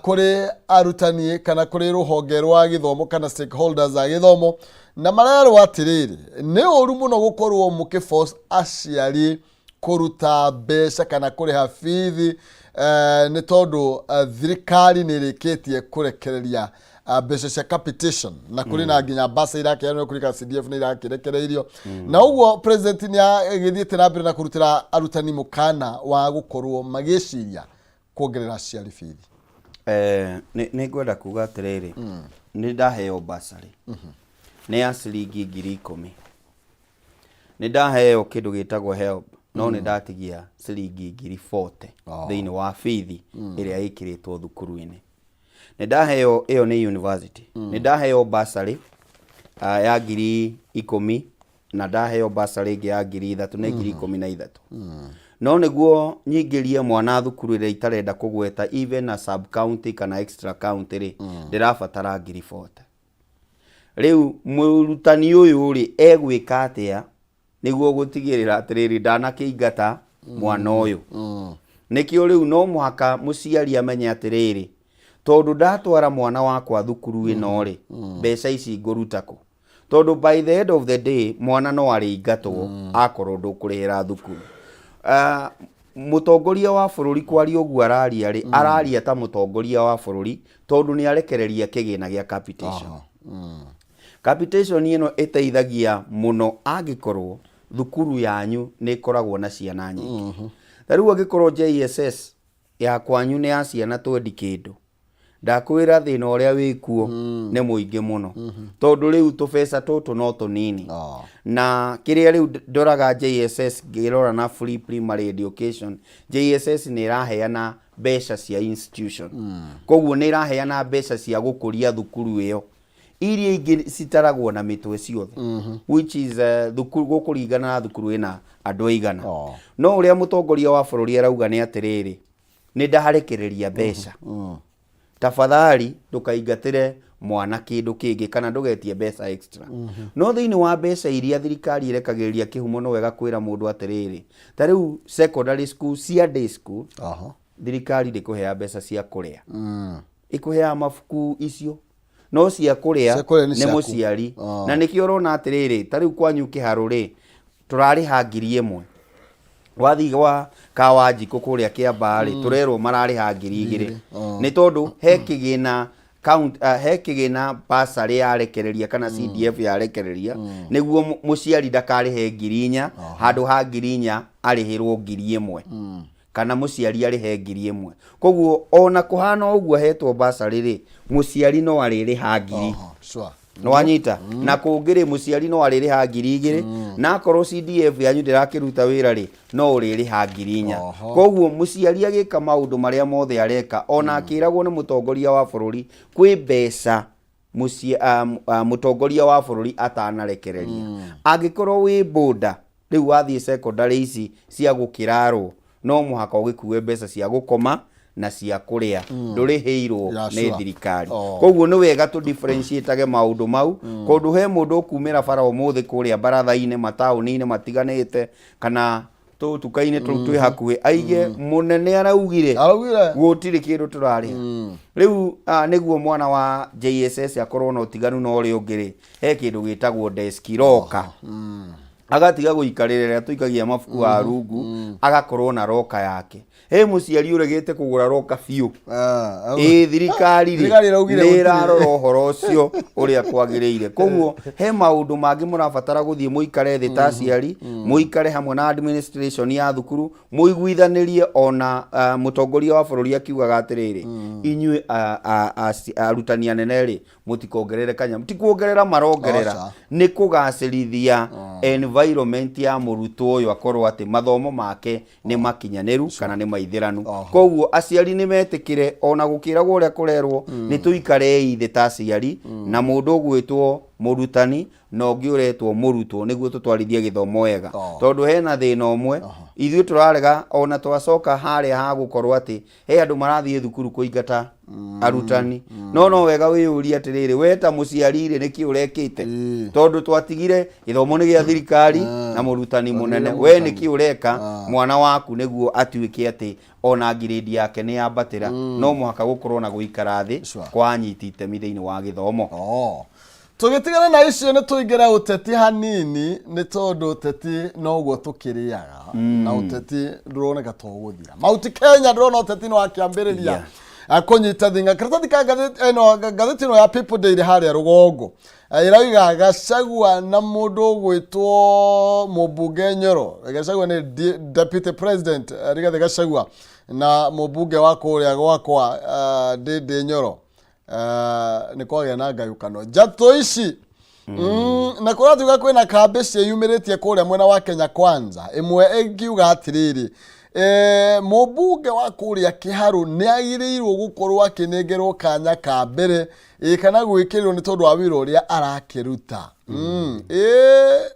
kuri arutani kana kuri ruhonge rwa githomo kana stakeholders a githomo na marero atiriri ni uru muno gukorwo mukiforce aciari kuruta mbeca kana kuri hafithi ni tondu thirikari ni rikitie kurekereria mbeca cia capitation na kuri na nginya basa irake no kuri ka CDF ni irakirekereirio na uguo president ni agithiite na mbere na kurutira arutani mukana wa gukorwo magiciria kuongerera aciari fithi.
Ni ngwenda kuga atiriri ni ndaheo basari ni ya ciringi 10,000 ni ndaheo kindu gitagwo help no ni ndatigia ciringi 40,000 thiini wa fithi iria ikiritwo thukuru-ini. Ni ndaheo iyo ni university ni ndaheo basari ya 10,000 na ndaheo basari ingi ya 3,000 na 13,000 no niguo nyingirie mwana thukuru iria itarenda kugweta even na sub county kana extra county ri ndirabatara 40,000. Riu murutani uyu ri egwika atia niguo gutigirira atiriri ndanakiingata mwana uyu nikio riu no muhaka muciari amenye atiriri tondu ndatwara mwana wakwa thukuru ino ri mbeca ici ngurutako tondu by the end of the day mwana no aringatwo akorwo ndukurihira thukuru. Mutongoria wa bururi kwari uguo araria ri araria ta mutongoria wa bururi tondu ni arekereria kigina gia capitation. Capitation ino iteithagia muno angikorwo thukuru yanyu ni koragwo na ciana nyingi. Tariu angikorwo JSS ya kwanyu ni ya ciana 20 kindu ndakwira thina uria wikuo ni muingi muno tondu riu tubesa tutu no tunini na kiria riu ndoraga JSS ngirora na free primary education JSS ni iraheana mbeca cia institution koguo ni iraheana mbeca cia gukuria thukuru iyo iria ingi citaragwo na mitwe ciothe which is thukuru gukuringana na thukuru ina andu aigana no uria mutongoria wa bururi arauga ni atiriri ni ndaharekereria mbeca tafadhali ndukaingatire mwana kindu kingi kana ndugetie mbeca extra no thiini wa mbeca iria thirikari irekagiriria kihumo no wega kwira mundu atiriri tariu secondary school cia day school thirikari ndikuhea mbeca cia kuria ikuhea mafuku icio no cia kuria ni muciari na nikio rona atiriri tariu kwanyu kiharuri turariha 1,000 wathi wa kawanjiko kuria kiamba ri turerwo marariha 2,000 ni tondu he kigina count he kigina basari yarekereria kana CDF yarekereria niguo muciari ndakarihe 4,000 handu ha 4,000 arihirwo 1,000 kana muciari arihe 1,000 koguo ona kuhana uguo hetwo basari ri muciari no aririha 1,000 no wanyita na kungiri muciari no aririha 2,000 na korwo CDF yanyu ndirakiruta wira ri no uririha 4,000 koguo muciari agika maundu maria mothe areka ona akiragwo ni mutongoria wa bururi kwi mbeca mutongoria wa bururi atanarekereria angikorwo wi boda riu wathie secondary ici cia gukirarwo no muhaka ugikuwe mbeca cia gukoma na cia kuria nduriheirwo ni thirikari koguo ni wega tu differentiate maundu mau kondu he mundu ukumira bara umuthi kuria baratha-ini matauni-ini matiganite kana tukaine twi hakuhi aige munene araugire gutiri kindu turari riu niguo mwana wa JSS akorwo na utiganu na uri ungiri he kindu gitagwo desk roka agatiga guikarira tuikagia mafuku wa rungu agakorwo na roka yake he muciari uregete kugura roka biu thirikari nirarora uhoro ucio uria kwagiriire koguo he maundu mangi murabatara guthie muikare thi ta aciari muikare hamwe na administration ya thukuru muiguithanirie ona mutongoria wa bururi akiugaga atiriri inyue arutani anene ri mutikongerere kanya mutikuongerera marongerera ni kugacirithia environment ya murutwo uyu akorwo ati mathomo make ni makinyaniru kana ni maithiranu koguo aciari ni metikire ona gukiragwo uria kurerwo ni tuikare ithe ta aciari na mundu gwitwo murutani na ungi uretwo murutwo niguo tutwarithie githomo wega tondu hena thina umwe ithuĩ turarega ona twacoka haria ha gukorwo ati he andu marathie thukuru kuingata arutani no wega wiyuria atiriri we ta muciari ri niki urekite tondu twatigire githomo ni gia thirikari na murutani munene we niki ureka mwana waku niguo atuike ati ona grade yake ni yambatira no muhaka gukorwo na guikara thi kwa anyiti itemi thiini wa githomo
tugitigana na icio ni tuingera uteti hanini ni tondu uteti noguo tukiriaga na uteti nduroneka toguthira mauti Kenya ndurona uteti no akiambiriria akunyita thinga karatathi ka gatheti no ya People Daily haria rugongo irauga Gachagua na mundu gwitwo mubunge Nyoro Gachagua ni deputy president Rigathi Gachagua na mubunge wa kuria gwakwa Ndindi Nyoro ni kwagĩa na ngayũkano njatũ ici na kũratuga kwĩna kambĩ ciĩyumĩrĩtie kũrĩa mwena wa Kenya Kwanza ĩmwe ĩngiuga atĩrĩrĩ mũmbunge wa kũrĩa Kĩharũ nĩ agĩrĩirwo gũkorwo akĩnengerwo kanya ka mbere kana gwĩkĩrĩrwo nĩ tondũ wa wĩra ũrĩa arakĩruta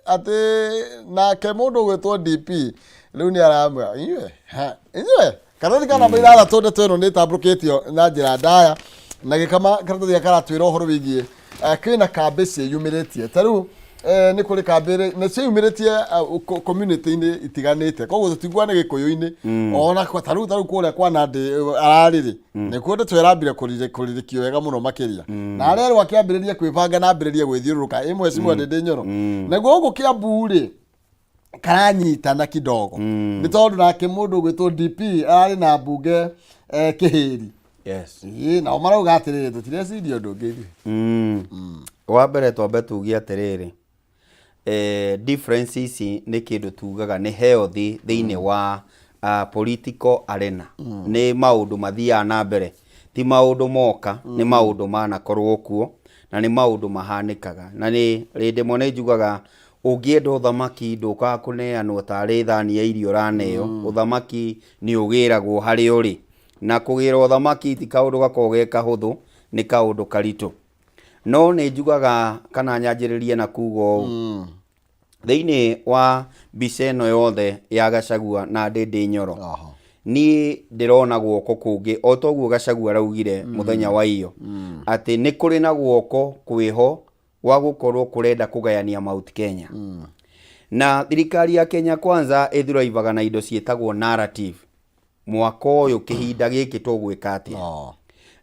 atĩ nake mũndũ gwĩtwo DP rĩu nĩ aramwĩra inyuĩ karathi kana namba 6 ndeto ĩno nĩ ĩtambũrũkĩtio na njĩra ndaya na gikama karatathi garatwira uhoro wigie kwina kambe ciĩyumĩrĩtie taru ni kuri kambe na ciĩyumĩrĩtie community-inĩ itiganĩte koguo tutigua nĩ gĩkũyũ-inĩ ona kwa taru kũrĩa kwa Nandi ararĩrĩ nĩ kuo twĩrambire kũririkio wega mũno makĩria na arĩa akĩambĩrĩria kwĩbanga na ambĩrĩria gwĩthiũrũrũka imwe cimwe Ndindi Nyoro naguo gũkũ Kiambu-rĩ karanyitana kidogo nĩ tondũ nake mũndũ gwĩtwo DP arĩ na mbunge Kĩhĩri
yes
na marauga atiriri tutireciria undu ungi
wa mbere twambe tugie atiriri differences ni kindu tugaga ni healthy thiini wa political arena ni maundu mathia na mbere ti maundu moka ni maundu manakorwo kuo na ni maundu mahanikaga na ni rindi mone njugaga ungienda uthamaki nduka kuneanwo tari thani ya irio raneo uthamaki ni ugiragwo hari uri na kugira uthamaki ti kaundu gakoge kahuthu ni kaundu karitu no ni njugaga kana nyanjiririe na kugo thiini wa biseno yothe ya Gachagua na Ndindi Nyoro ni ndirona guoko kungi o toguo Gachagua raugire muthenya wa iyo ati ni kuri na guoko kwiho wa gukorwo kurenda kugayania Mount Kenya na thirikari ya Kenya Kwanza ithuraivaga na indo cietagwo narrative mwaka uyu kihinda giki tugwika atia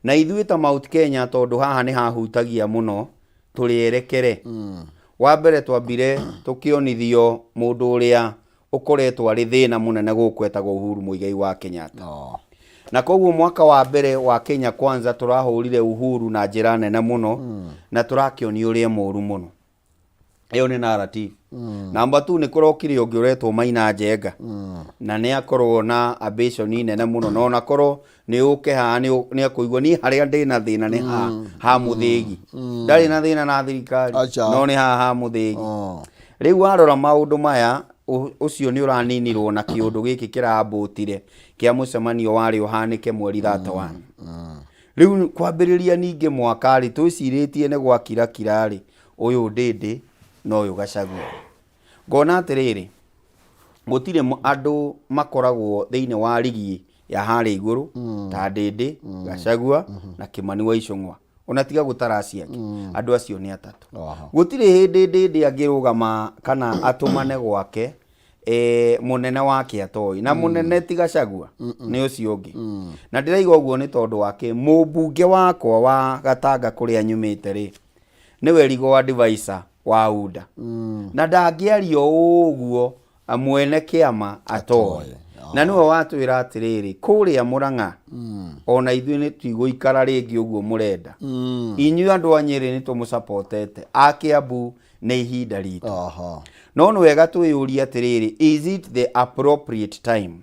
na ithuĩ ta Mount Kenya tondu haha ni hahutagia muno turierekere wa mbere twambire tukionithio mundu uria ukoretwo ari thina munene gukwetagwo Uhuru Muigai wa Kenyatta na koguo mwaka wa mbere wa Kenya Kwanza turahurire Uhuru na njira nene muno na turakionio uria muru muno iyo ni narrative namba 2 ni kurokire ungi uretwo Maina Njenga na ni akorwo na ambition nene muno no nakorwo ni uke ha ni akuigwa ni haria ndina thina ni ha muthigi ndari na thina na thirikari no ni ha muthigi riu arora maundu maya ucio ni uraninirwo na kiundu giki kirambutire kia mucemanio wari uhanike mweri 31 riu kwambiriria ninge mwaka ri twiciritie ni gwakira kirari uyu Ndindi no uyu Gachagua ngona atiriri gutire andu makoragwo thiini wa ligi ya harä igå ta Ndindi, Gachagua na Kimani wa Icũng'wa ona tiga gutara ciake andå acio nĩ atatũ. Gũtirĩ hĩndĩ Ndindi angĩrũgama kana atũmane gwake munene wake atoi na munene ti Gachagua nĩ ũcio ũngĩ. Na ndĩraiga ũguo nĩ tondũ wake mũmbunge wakwa wa Gatanga kũrĩa nyumĩte rĩ nĩwe Rigathi advisor wa UDA na ndangĩaria ũguo mwene kĩama atoi na nĩwe watwĩra atĩrĩrĩ kũrĩa Mũrang'a ona ithuĩ nĩ twigũikara rĩngĩ ũguo mũrenda inyuĩ andũ a Nyĩrĩ nĩ tũmũsupportete a Kĩambu nĩ ihinda ritũ. No nĩ wega twĩyũrie atĩrĩrĩ, is it the appropriate time?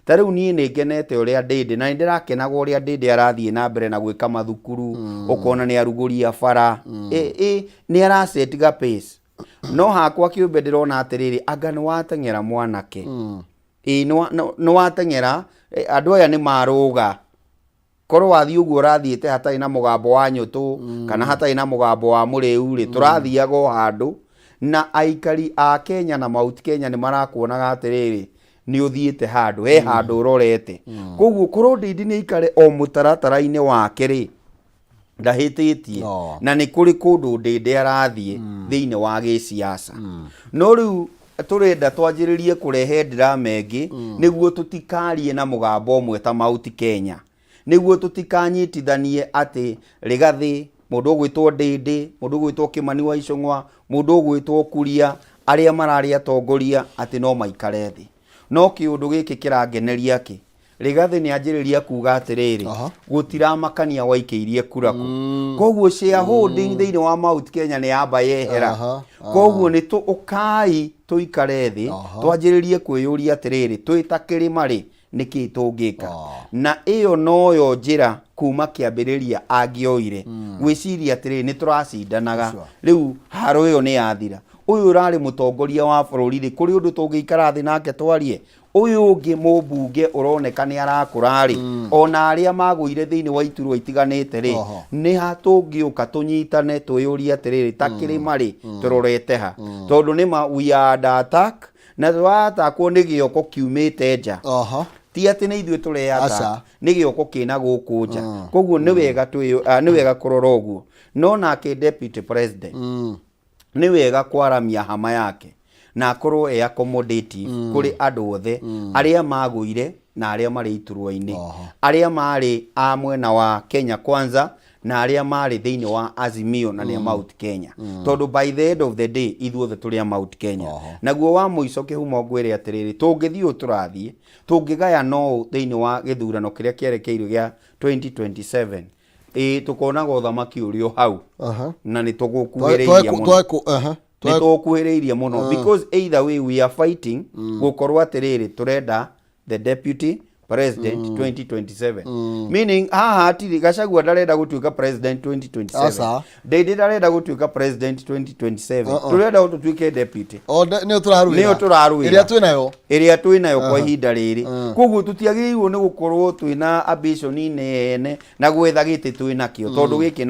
Ta rĩu niĩ nĩ ngenete ũrĩa Ndindi na nĩndĩrakenaga ũrĩa Ndindi arathiĩ na mbere na gwĩka mathukuru ũkona nĩ arugũria bara nĩ arasetiga pace. No hakwa kĩũmbe ndĩrona atĩrĩrĩ anga nĩ wateng'era mwanake nĩ wateng'era andũ aya nĩ marũga korwo wathiĩ ũguo ũrathiĩte hatarĩ na mũgambo wa nyũtũ kana hatarĩ na mũgambo wa mũrĩu rĩ tũrathiaga o handũ na aikari a Kenya na Mount Kenya nĩ marakuonaga atĩrĩrĩ nĩ ũthiĩte handũ he handũ ũrorete. Koguo korwo Ndindi nĩ aikare o mũtaratara-inĩ wake rĩ ndahĩtĩtie na nĩ kũrĩ kũndũ Ndindi arathiĩ thĩinĩ wa gĩciaca. No rĩu tũrenda twanjĩrĩrie kũrehe drama ĩngĩ nĩguo tũtikarie na mũgambo ũmwe ta Mount Kenya, nĩguo tũtikanyitithanie atĩ Rigathi mũndũ ũgwĩtwo Ndindi mũndũ ũgwĩtwo Kimani wa Icũng'wa mũndũ ũgwĩtwo Kuria arĩa mararĩ atongoria atĩ no maikare thĩ. No kĩũndũ gĩkĩ kĩrangeneria kĩ Rigathi nĩ anjĩrĩria kuga atĩrĩrĩ gũtiramakania waikĩirie kura kũ. Koguo shareholding thĩinĩ wa Mount Kenya nĩ yamba yehera. Koguo nĩ ũkai tũikare thĩ twanjĩrĩrie kwĩyũria atĩrĩrĩ twĩta kĩrĩma rĩ nĩkĩ tũngĩka. Na ĩyo noyo njĩra kuma kĩambĩrĩria angĩoire gwĩciria atĩrĩrĩ nĩ tũracindanaga rĩu haro ĩyo nĩ yathira. Ũyũ ũrarĩ mũtongoria wa bũrũri rĩ kũrĩ ũndũ tũngĩikara thĩ nake twarie. Ũyũ ũngĩ mũmbunge ũroneka nĩ arakũra rĩ ona arĩa magũire thĩinĩ wa iturwa itiganĩte rĩ nĩ ha tũngĩũka tũnyitane twĩyũrie atĩrĩrĩ ta kĩrĩma rĩ tũrorete ha tondũ nĩma we are under attack na twatakwo nĩ gĩoko kiumĩte nja. Ti atĩ nĩ ithuĩ tũreata nĩ gĩoko kĩna gũkũ nja. Koguo nĩ wega kũrora ũguo. No nake deputy president nĩ wega kwaramia hama yake na akorwo accommodative kũrĩ andũ othe arĩa magũire na arĩa marĩ iturwa-inĩ arĩa marĩ a mwena wa Kenya Kwanza na arĩa marĩ thĩinĩ wa Azimio na nĩ Mount Kenya. Tondũ by the end of the day ithuothe tũrĩ a Mount Kenya. Naguo wa mũico kĩhumo ngwĩre atĩrĩrĩ tũngĩthiĩ tũrathiĩ tũngĩgaya no thĩinĩ wa gĩthurano kĩrĩa kĩerekeirwo gĩa 2027 tũkonaga ũthamaki ũrĩ o hau na nĩ tũgũkuhĩrĩirie mũno. Nĩ tũkuhĩrĩirie mũno because either way we are fighting gũkorwo atĩrĩrĩ tũrenda the deputy president 2027 meaning haha atiri Gachagua ndarenda gũtuĩka president 2027 Ndindi ndarenda gũtuĩka president 2027 tũrenda gũtuĩke deputy nĩyo tũraruĩra ĩrĩa twĩnayo kwa ihinda rĩrĩ. Koguo tũtiagĩrĩirwo nĩ gũkorwo twĩna ambition nene na gwetha gĩtĩ twĩnakĩo tondũ gĩkĩ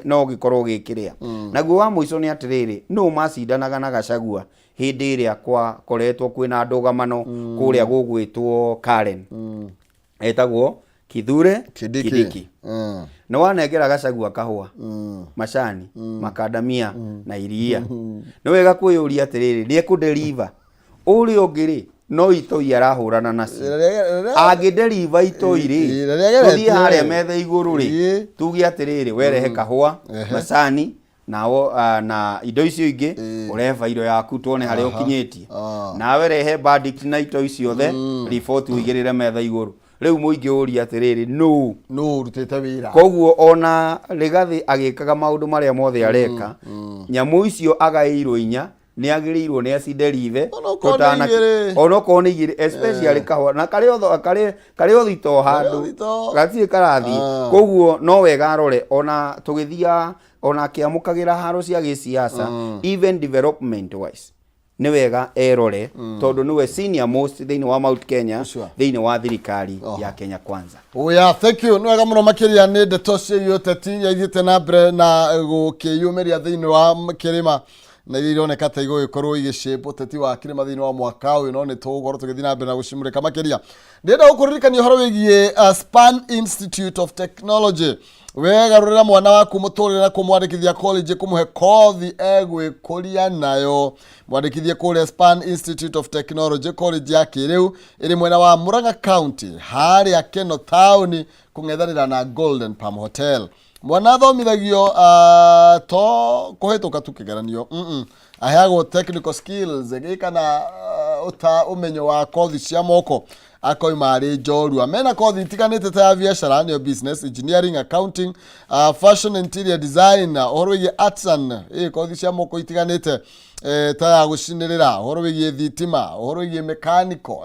no gĩkorwo gĩkĩrĩa. Naguo wa mũico nĩ atĩrĩrĩ no macindanaga na Gachagua hĩndĩ ĩrĩa koretwo kwĩna ndũgamano kũrĩa gũgwĩtwo Karen etagwo Kithure Kindiki na wanengera Gachagua kahũa macani makandamia na iria. Nĩ wega kwĩyũria atĩrĩrĩ nĩ ekũdeliver ũrĩa ũngĩ rĩ no itoi arahũrana nacio angĩdeliver itoi rĩ tũthiĩ harĩa metha igũrũ rĩ tuge atĩrĩrĩ werehe kahũa macani na indo icio ingĩ ũrehe iro yaku tuone harĩa ũkinyĩtie nawe rehe verdict na indo icio the report ũigĩrĩre metha igũrũ. Rĩu mũingĩ ũria atĩrĩrĩ no rutĩte wĩra. Koguo ona Rigathi agĩkaga maũndũ marĩa mothe areka nyamũ icio agaĩirwo inya nĩ agĩrĩirwo nĩ acindelive onokorwo nĩ igĩrĩ especially kahũa na karĩ othito handũ gatirĩ karathiĩ. Koguo no wega arore ona tũgĩthia ona kĩamũkagĩra haro cia gĩciaca even development wise nĩ wega erore tondũ nĩwe senior most thĩinĩ wa Mount Kenya thĩinĩ wa thirikari ya Kenya Kwanza.
Thank you. Nĩ wega mũno makĩria nĩ ndeto ciĩgiĩ ũteti yaithiĩte na mbere na gũkĩyumĩria thĩinĩ wa kĩrĩma na ironeka ta igũgĩkorwo igĩshape ũteti wa kĩrĩma thĩinĩ wa mwaka ũyũ, no nĩ tũgũkorwo tũgĩthiĩ na mbere na gũcimũrĩka makĩria. Ndĩrenda gũkũririkania ũhoro wĩgiĩ Span Institute of Technology. Wegarũrĩra mwana waku mũtũrĩre na kũmwandĩkithia college, kũmũhe kothi egwĩkũria nayo. Mwandĩkithie kũrĩa Span Institute of Technology, college ya kĩrĩu ĩrĩ mwena wa Murang'a County harĩa Keno Town, kũng'ethanĩra na Golden Palm Hotel. Mwana athomithagio to kũhĩtũka tu kĩgeranio, aheagwo technical skills gĩkana ũmenyo wa kothi cia moko akoima arĩ njorua. Mena kothi itiganĩte ta ya biacara, nĩyo business, engineering, accounting, fashion, interior design, ũhoro wĩgiĩ arts and kothi cia moko itiganĩte ta ya gũcinĩrĩra, ũhoro wĩgiĩ thitima, ũhoro wĩgiĩ mechanical,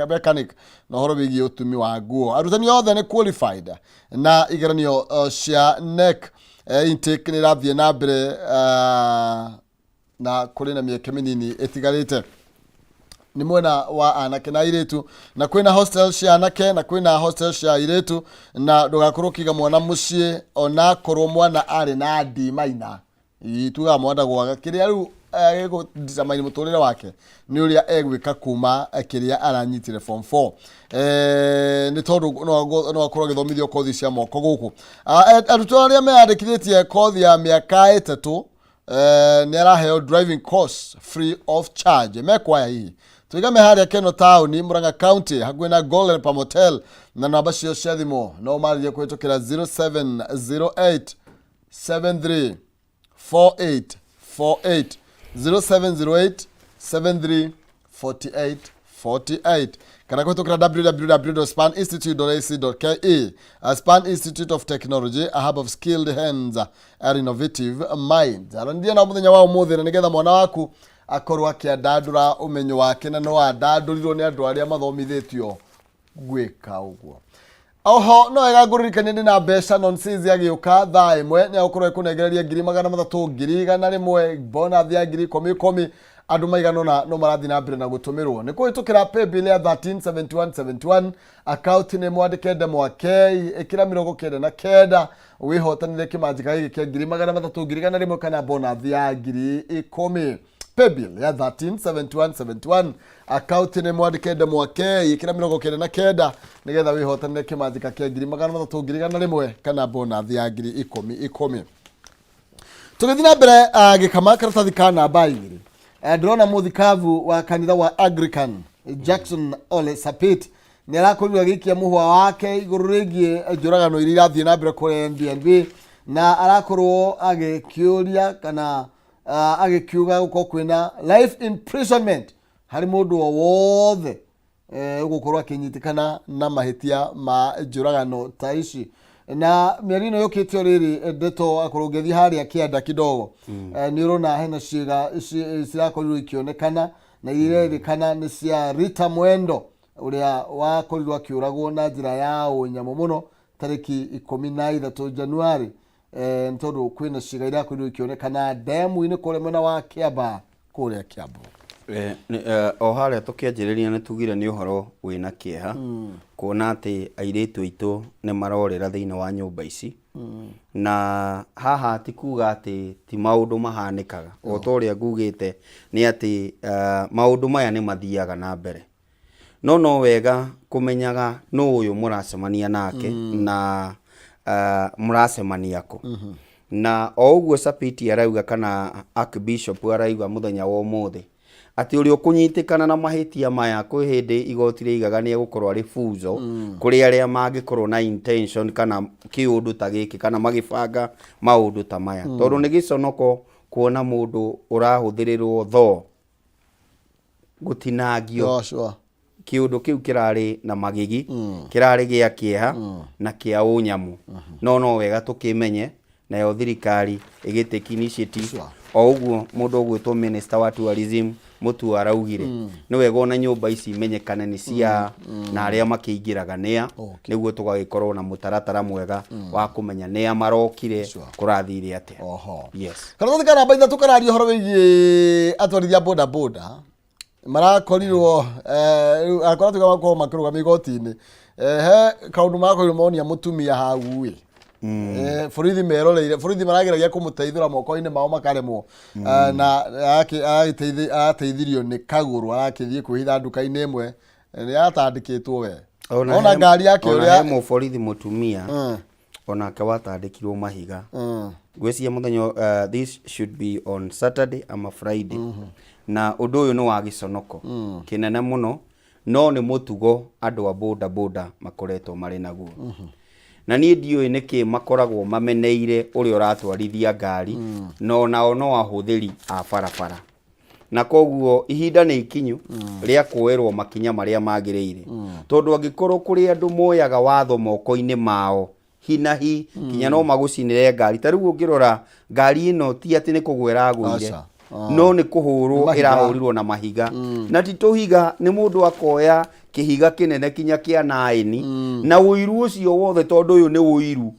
mechanic, na ũhoro wĩgiĩ ũtumi wa nguo. Arutani othe nĩ qualified na igeranio cia NEC intake nĩ rathiĩ na mbere na kũrĩ na mĩeke mĩnini ĩtigarĩte. Ni mwena wa anake na airĩtu, na kwĩna hostel cia anake na kwĩna hostel cia airĩtu, na ndũgakorwo kiga mwana mũciĩ ona korwo mwana arĩ na ndimaina. Ituga mwana gwaga kĩrĩa rĩu gĩgũdicamaini mũtũrĩre wake nĩ ũrĩa egwĩka kuma kĩrĩa aranyitire form 4. Nĩ tondũ no akorwo agĩthomithio kothi cia moko gũkũ. Arutwo arĩa meyandĩkithĩtie kothi ya mĩaka 3 nĩ araheo driving course free of charge. Mekwaya hihi tuigame harĩa Keno Town, Murang'a County, hakuhĩ na Golden Palm Hotel, na namba cio cia thimũ no marĩrie kũhĩtũkĩra 0708 73 48 48, 0708 73 48 48, kana kũhĩtũkĩra www.spaninstitute.ac.ke. Span Institute of Technology, a hub of skilled hands and innovative minds. Arandia na mũthenya wa ũmũthĩ na nĩgetha mwana waku akorwo akĩandandũra ũmenyo wake, na no andandũrirwo nĩ andũ arĩa mathomithĩtio gwĩka ũguo. Oho no wega ngũririkanie ndĩ na mbeca nonsense agĩũka thaa ĩmwe nĩ agũkorwo ĩkũnengereria 300,000 bonus ya 10,000. Andũ maigana ũna no marathiĩ na mbere na gũtũmĩrwo. Nĩ kũhĩtũkĩra paybill ya 137171, account nĩ mwandĩke Ndemwakei, ĩkĩra 99 wĩhotanĩre kĩmanjĩka gĩkĩ kĩa 300,000 kana bonus ya 10,000. Paybill ya 137171, account nĩ mwandĩke Ndemwakei, ĩkĩra 99 nĩgetha wĩhotanĩre kĩmanjĩka kĩa 300,000 kana bonus ya 10,000. Tũgĩthiĩ na mbere gĩkama karatathi ka namba 2. Ndĩrona mũthikavu wa kanitha wa Anglican Jackson Ole Sapit nĩ arakorirwo agĩikia mũhwa wake igũrũ rĩgiĩ njũragano iria irathiĩ na mbere kũrĩa NBNB, na arakorwo agĩkĩũria kana agĩkiuga gũkorwo kwĩna life imprisonment harĩ mũndũ o wothe gũkorwo akĩnyitĩkana na mahĩtia ma njũragano ta ici. Na mĩeri ĩno yũkĩte rĩrĩ ndeto akorwo ngĩthiĩ harĩa kĩanda kidogo, nĩ ũrona hena ciĩga cirakorirwo ikĩonekana na irerĩkana nĩ cia Rita Mwendo ũrĩa wakorirwo akĩũragwo na njĩra ya ũnyamũ mũno tarĩki 13 Januari, nĩ tondũ kwĩna ciĩga irakorirwo ikĩonekana ndemu-inĩ kũrĩa mwena wa Kĩamba kũrĩa Kĩambu.
O harĩa tũkĩanjĩrĩria nĩ tugire nĩ ũhoro wĩna kĩeha kuona atĩ airĩtu aitũ nĩ marorĩra thĩinĩ wa nyũmba ici, na haha ti kuga atĩ ti maũndũ mahanĩkaga. O ta ũrĩa ngugĩte nĩ atĩ maũndũ maya nĩ mathiaga na mbere, no wega kũmenyaga no ũyũ mũracemania nake na mũracemania kũ. Na o ũguo Sapiti arauga kana Archbishop arauga mũthenya wa ũmũthĩ atĩ ũrĩa ũkũnyitĩkana na mahĩtia maya kwĩ hĩndĩ igoti rĩigaga nĩ egũkorwo arĩ fuzo kũrĩ arĩa mangĩkorwo na intention kana kĩũndũ ta gĩkĩ kana magĩbanga maũndũ ta maya. Tondũ nĩ gĩconoko kuona mũndũ ũrahũthĩrĩrwo thoo gũtinangio kĩũndũ kĩu kĩrarĩ na magigi, kĩrarĩ gĩa kĩeha na kĩa ũnyamũ. No wega tũkĩmenye nayo thirikari ĩgĩtake initiative. O ũguo mũndũ ũgwĩtwo minister wa tourism Mũtu araugire nĩ wega ona nyũmba ici imenyekane nĩ cia na arĩa makĩingĩraga nĩa, nĩguo tũgagĩkorwo na mũtaratara mwega wa kũmenya nĩa marokire kũrathire atĩa. Yes.
Karatathi ka namba 3 kararia ũhoro wĩgiĩ atwarithia boda boda marakorirwo akorwo tuga makorwo makĩrũgamia igoti-inĩ he kaũndũ makorirwo monia mũtumia hau borithi meroreire borithi marageragia kumuteithura moko-ini mao makaremwo na ateithirio ni kaguru arakithie kwihitha nduka-ini imwe ni atandikitwo we ona ngari yake uria
ona borithi mutumia onake watandikirwo mahiga gwiciria muthenya this should be on Saturday ama Friday na undu uyu ni wa giconoko kinene muno no ni mutugo andu a boda boda makoretwo mari naguo na nie ndioi niki makoragwo mameneire uri uratwarithia ngari no nao no ahuthiri a barabara na koguo ihinda ni ikinyu ria kuerwo makinya maria magirire tondu angikorwo kuri andu moyaga watho moko-ini mao hinahi kinya no magucinire ngari ta riu ungirora ngari ino ti ati ni kugwera gwire no ni kuhurwo irahurirwo na mahiga na tituhiga ni mundu akoya kihiga kinene kinya kia 9 na uiru ucio wothe tondu uyu ni uiru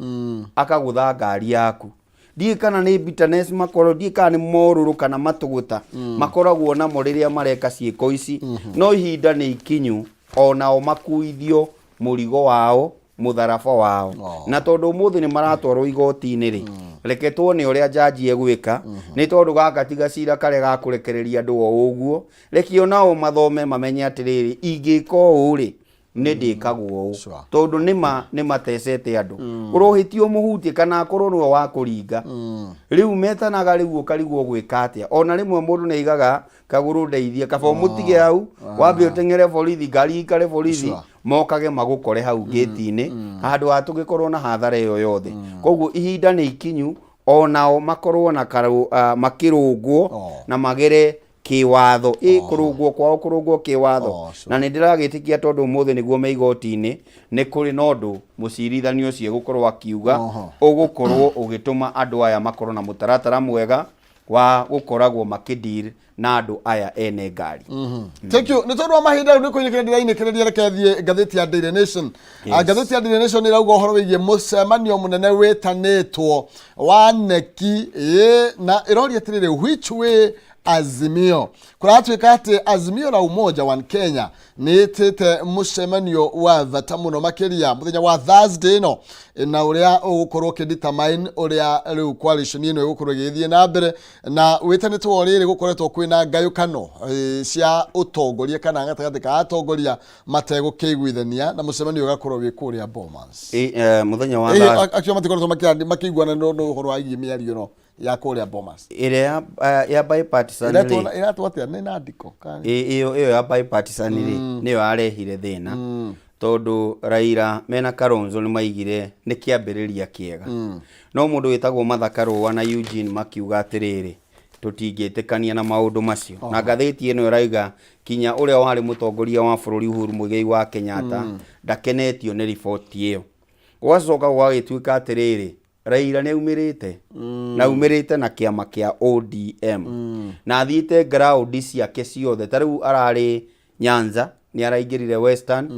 akagutha ngari yaku die kana ni bitterness makoro die kana ni moruru kana matuguta makoragwo na moriria mareka ciiko ici no ihinda ni ikinyu ona o makuithio murigo wao mutharaba wao na tondu muthi ni maratwarwo igoti-ini ri reke tuone uria jaji egwika ni tondu gaka tiga cira kare ga kurekereria andu o uguo reki onao mathome mamenye atiriri ingika uu ri ni ndikagwo uu tondu ni matecete andu urohitio muhutie kana akorwo niwe wa kuringa riu metanaga riu ukarigwo gwika atia ona rimwe mundu ni igaga kaguru ndeithie kaba mutige hau wambe utengere borithi ngari ikare borithi mokage magukore hau gate-ini handu atugikorwo na hathara iyo yothe koguo ihinda ni ikinyu onao makorwo na makirungwo na magere kiwatho kurungwo kiwatho na nindiragitikia tondu muthi niguo me igoti-ini ni kuri nondu mucirithanio cie gukorwo akiuga ugukorwo ugituma andu aya makorwo na mutaratara mwega wa gukoragwo makideal na andu aya ene ngari
thank you ni tondu wa mahinda ni kuinikereria rekethie ngatheti ya Daily Nation ngatheti ya Daily Nation irauga uhoro wigie mucemanio munene witanitwo wa neki na iroria atiriri which way Azimio kuratuika ati Azimio na Umoja wa Kenya nitite mucemanio wa bata muno makiria muthenya wa Thursday no na uria ugukorwo kidetermine uria riu coalition ino igukorwo githie na mbere na witanitwo riri gukoretwo kwina ngayukano cia utongoria kana gatagati ka atongoria matego kiguithania na mucemanio ugakorwo wi kuria Bomas
muthenya wa
akio matikoretwo makiguana no uhoro wa imiario no ya kuria Bomas
ire ya bipartisan
ira atia ni nandiko
iyo ya bipartisan niyo arehire thina tondu Raila mena Kalonzo ni maigire ni kiambiriria kiega no mundu witagwo Martha Karua na Eugene makiuga atiriri tutingitikania na maundu macio na ngatheti ino iraiga kinya uria wari mutongoria wa bururi Uhuru Muigai wa Kenyatta ndakenetio ni report iyo gwacoka gwagituika atiriri Raila ni umirite na umirite na kiama kia ODM na thiite ground ciake ciothe tariu arari Nyanza ni araingirire Western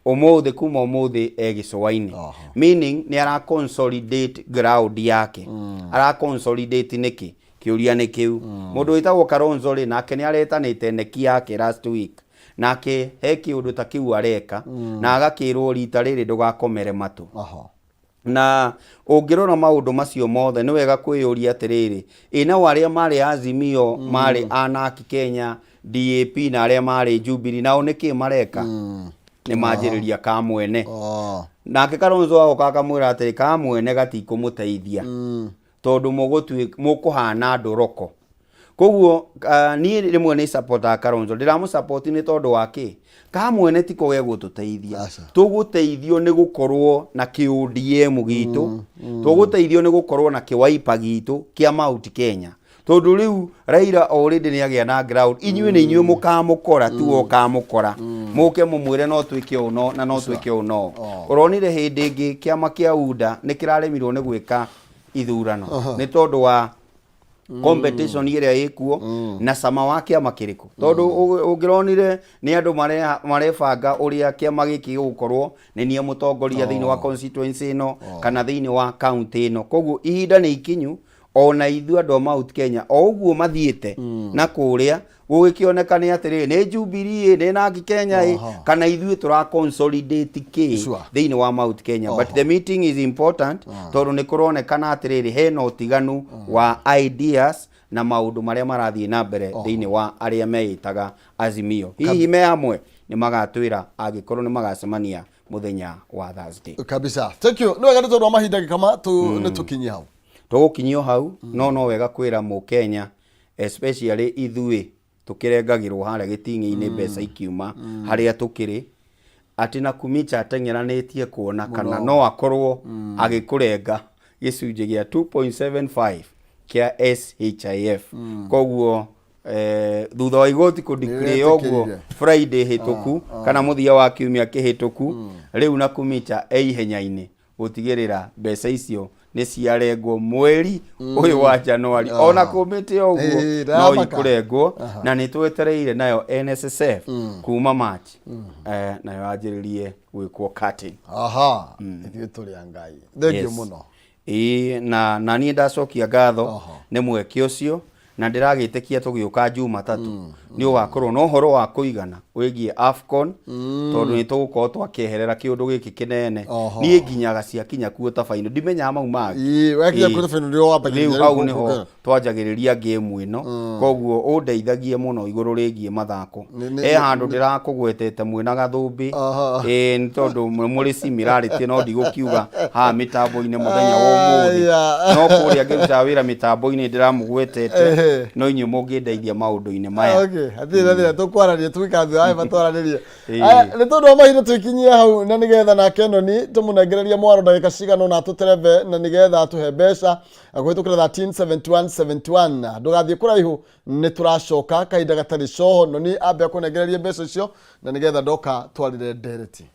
umuthi kuma umuthi egicwaini meaning ni ara consolidate ground yake ara consolidate niki kiuria ni kiu mundu witagwo Kalonzo ri nake ni aretanite neki yake last week nake he kiundu ta kiu areka na agakirwo rita riri ndugakomere matu na ungirona maundu macio mothe ni wega kwiyuria atiriri ina waria mari Azimio mari anaki Kenya DAP na aria mari Jubilee nao niki mareka ni manjiriria ka mwene nake Kalonzo agoka akamwira atiri ka mwene gatikumuteithia tondu mukuhana ndoroko koguo ni rimwe ni supporta Kalonzo ndiramu support ni tondu wake ka mwene tiko ge gututeithia tuguteithio ni gukorwo na KODM gitu tuguteithio ni gukorwo na kiwaipa gitu kia Mount Kenya tondu riu Raila already ni agia na ground inyuĩ ni inyuĩ mukamukora tu okamukora muke mumwire no twike uno na no twike uno uronire hindi ingi kiama kia UDA ni kiraremirwo ni gwika ithurano ni tondu wa competition iria ikuo na sama wa kiama kiriku tondu ungironire ni andu marebanga uria kiama giki gukorwo ni nie mutongoria thiini wa constituency no kana thiini wa county no koguo ihinda ni ikinyu ona ithu andu Mount Kenya o uguo mathiete na kuria gugikionekane atiri ni Jubilee ni Nangi Kenya kana ithu tura consolidate ki thiini wa Mount Kenya but the meeting is important tondu ni kuronekana atiri hena utiganu wa ideas na maundu maria marathie na mbere thiini wa aria meitaga Azimio hihi me hamwe ni magatwira agikorwo ni magacemania muthenya wa Thursday
kabisa. Thank you. No wega tondu mahinda kama ni tukinyia hau
tugukinyio hau no wega kwira mu Kenya especially ithui tukirengagirwo haria gitingi-ini mbeca ikiuma haria tukiri ati na Kumicha ateng'eranitie kuona kana no akorwo agikurenga gicunje gia 2.75 kia SHIF koguo thutha wa igoti ku declare oguo Friday hituku kana muthia wa kiumia kihituku riu na Kumicha ihenya-ini gutigirira mbeca icio ni ciarengwo mweri uyu wa Januari ona komite oguo no ikurengwo na ni twetereire nayo NSSF kuma March nayo ajiririe gwikwo cutting
ithuĩ tũrĩ angai thank you muno
na ni ndacokia ngatho ni mweke ucio na ndiragitekia tugiuka Jumatatu ni ugakorwo no horo wa kuigana wigie AFCON tondu ni tugukorwo twakieherera kiundu giki kinene ni nginyaga cia kinya kuo ta final ndimenya mau magi
wekia kuo final ndio wabagiria
hau niho twajagiriria game ino koguo undeithagie muno iguru rigie mathako handu ndirakugwetete mwina gathumbi ni tondu muri similarity no ndigukiuga ha mitambo-ini muthenya wa umuthi no kuria ngiruta wira mitambo-ini ndiramugwetete no inyu mungindeithia maundu-ini maya
athira tukwararia twikathu ai batwaranirie ni tondu wa mahinda twikinyie hau na nigetha na Kenoni tumunengereria mwaro ndagika cigana na tutereve na nigetha atuhe mbeca agwitukira 137171 ndugathie kuraihu ni turacoka kahinda gatari coho no ni ambe kunengereria mbeca icio na nigetha ndoka twarire ndereti